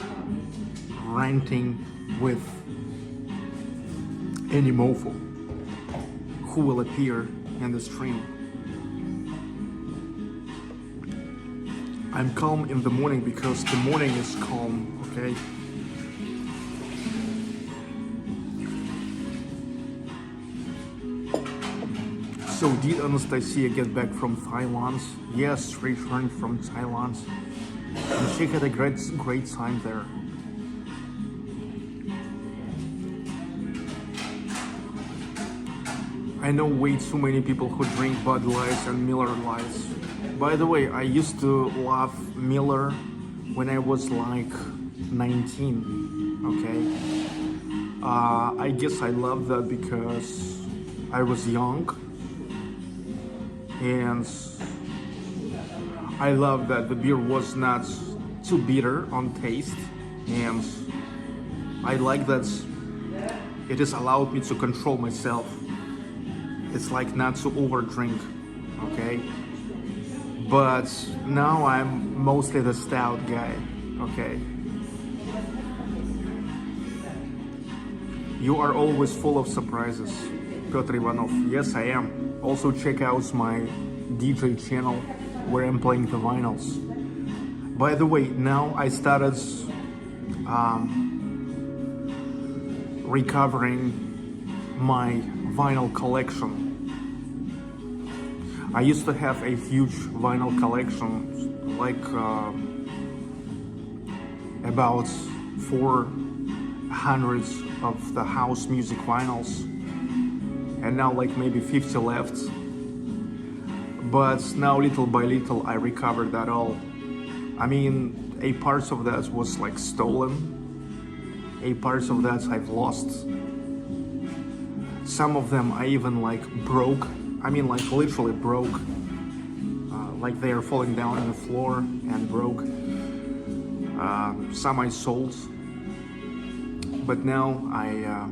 [SPEAKER 1] ranting with any mofo who will appear in the stream. I'm calm in the morning because the morning is calm, okay? So did Anastasia get back from Thailand? Yes, returned from Thailand. And she had a great time there. I know way too many people who drink Bud Lights and Miller Lights. By the way, I used to love Miller when I was like 19, okay? I guess I loved that because I was young, and I loved that the beer was not too bitter on taste, and I like that it has allowed me to control myself. It's like not to overdrink, okay? But now I'm mostly the stout guy, okay? You are always full of surprises, Piotr Ivanov. Yes, I am. Also check out my DJ channel where I'm playing the vinyls. By the way, now I started recovering my vinyl collection. I used to have a huge vinyl collection, like about 400 of the house music vinyls, and now like maybe 50 left. But now little by little I recovered that all. I mean, a part of that was like stolen, a part of that I've lost. Some of them I even like broke. I mean like literally broke, like they are falling down on the floor and broke. Some I sold, but now I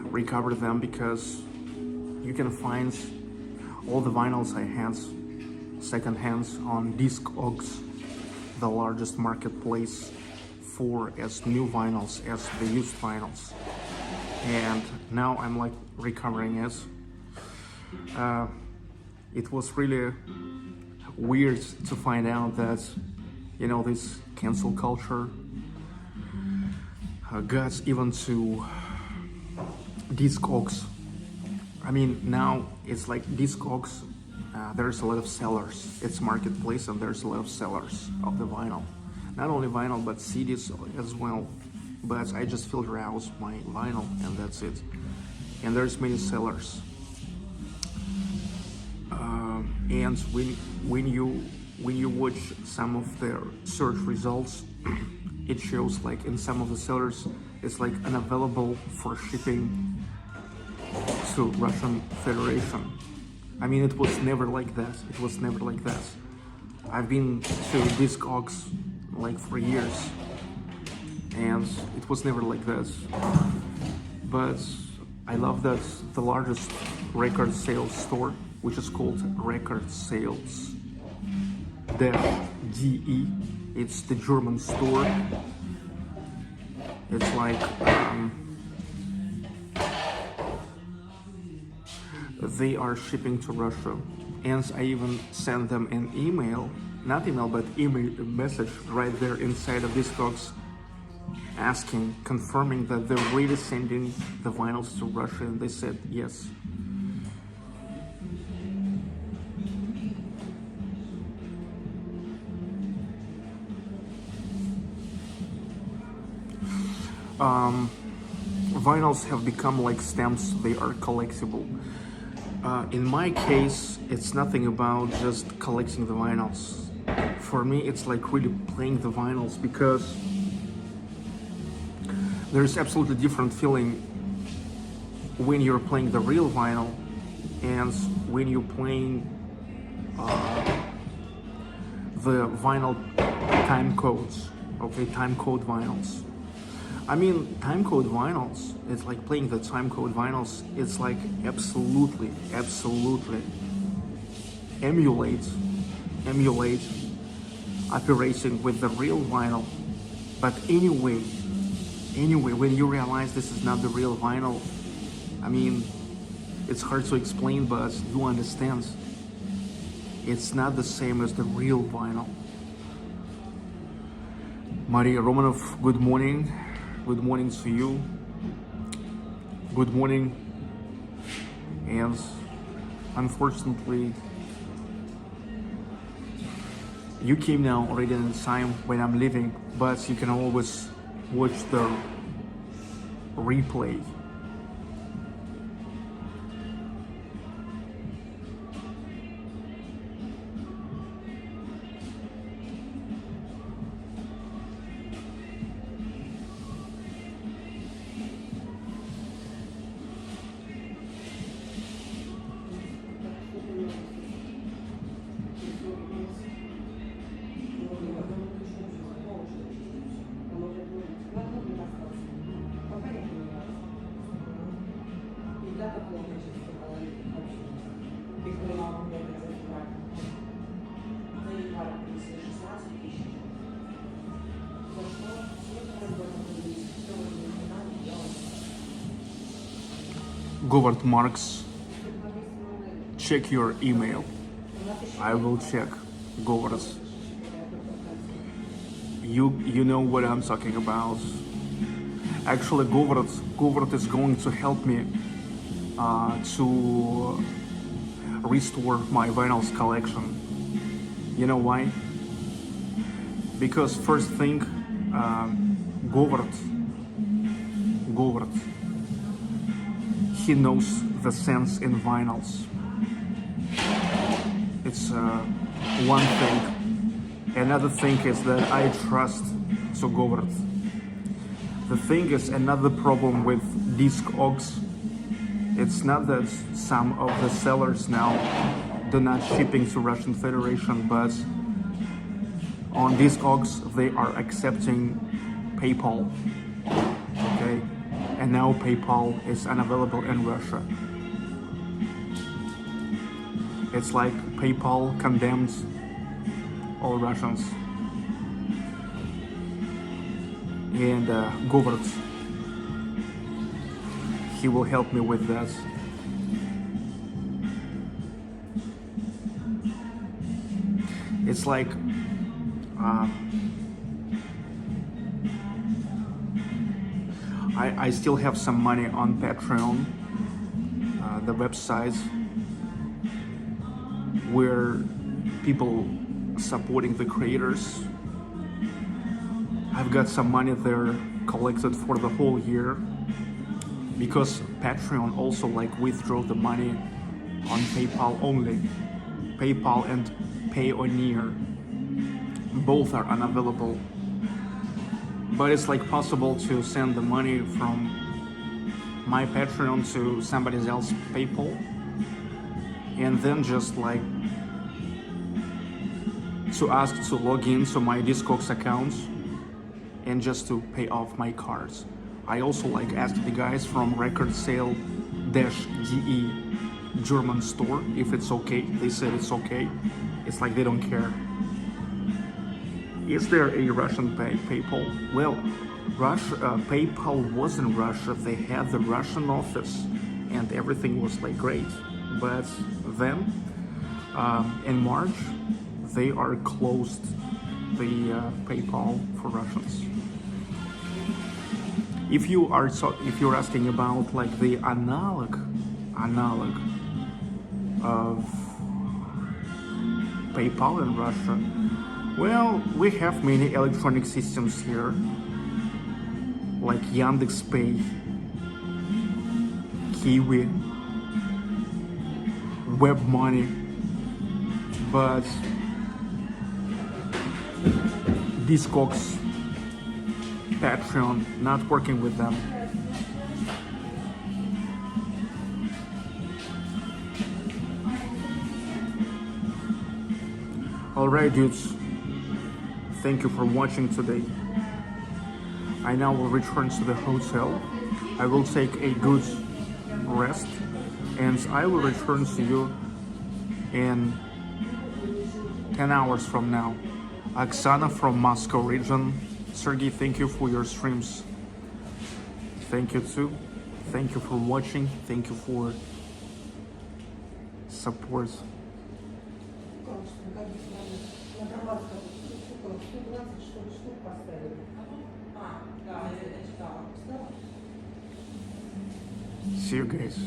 [SPEAKER 1] recovered them because you can find all the vinyls I had second hand on Discogs, the largest marketplace for as new vinyls as the used vinyls. And now I'm like recovering it. It was really weird to find out that, you know, this cancel culture got even to Discogs. I mean, now it's like Discogs, there's a lot of sellers. It's marketplace and there's a lot of sellers of the vinyl.
[SPEAKER 4] not only vinyl but CDs as well. But I just filter out my vinyl and that's it. And there's many sellers. And when you watch some of their search results, it shows like in some of the sellers it's like unavailable for shipping to Russian Federation. I mean, it was never like that. It was never like that. I've been to Discogs like for years, and it was never like that. But I love that the largest record sales store, which is called Record Sales DE. It's the German store. It's like they are shipping to Russia, and I even sent them an email, not email, but email message right there inside of Discogs, asking, confirming that they're really sending the vinyls to Russia, and they said yes. Vinyls have become like stamps, they are collectible. In my case, it's nothing about just collecting the vinyls. For me, it's like really playing the vinyls, because there's absolutely different feeling when you're playing the real vinyl and when you're playing the vinyl time codes, okay, time code vinyls. I mean, time code vinyls, it's like playing the time code vinyls, it's like absolutely emulate operating with the real vinyl. But anyway, when you realize this is not the real vinyl, I mean, it's hard to explain, but you understand. It's not the same as the real vinyl. Maria Romanov, good morning. Good morning to you. Good morning. And unfortunately, you came now already in time when I'm leaving, but you can always watch the replay. Govert Marks, check your email. I will check, Govert. You know what I'm talking about. Actually, Govert is going to help me to restore my vinyls collection. You know why? Because first thing, Govert, he knows the sense in vinyls. It's one thing. Another thing is that I trust Govert. The thing is, another problem with Discogs, it's not that some of the sellers now do not shipping to Russian Federation, but on Discogs they are accepting PayPal. Okay, and now PayPal is unavailable in Russia. It's like PayPal condemns all Russians. And Govert, he will help me with that. It's like I still have some money on Patreon, the website where people supporting the creators, I've got some money there collected for the whole year, because Patreon also like withdraw the money on PayPal only. PayPal and Payoneer, both are unavailable. But it's like possible to send the money from my Patreon to somebody else's PayPal, and then just like to ask to log into my Discogs account and just to pay off my cards. I also like asked the guys from Record Sale -de German store if it's okay. They said it's okay. It's like they don't care. Is there a Russian PayPal? Well, PayPal was in Russia. They had the Russian office and everything was like great. But then in March, they are closed the PayPal for Russians. If you're asking about like the analog of PayPal in Russia, well, we have many electronic systems here, like Yandex.Pay, Kiwi, WebMoney, but Discogs, Patreon, not working with them. Alright dudes, thank you for watching today. I now will return to the hotel. I will take a good rest and I will return to you in 10 hours from now. Oksana from Moscow region. Sergey, thank you for your streams. Thank you too. Thank you for watching. Thank you for support. See you guys.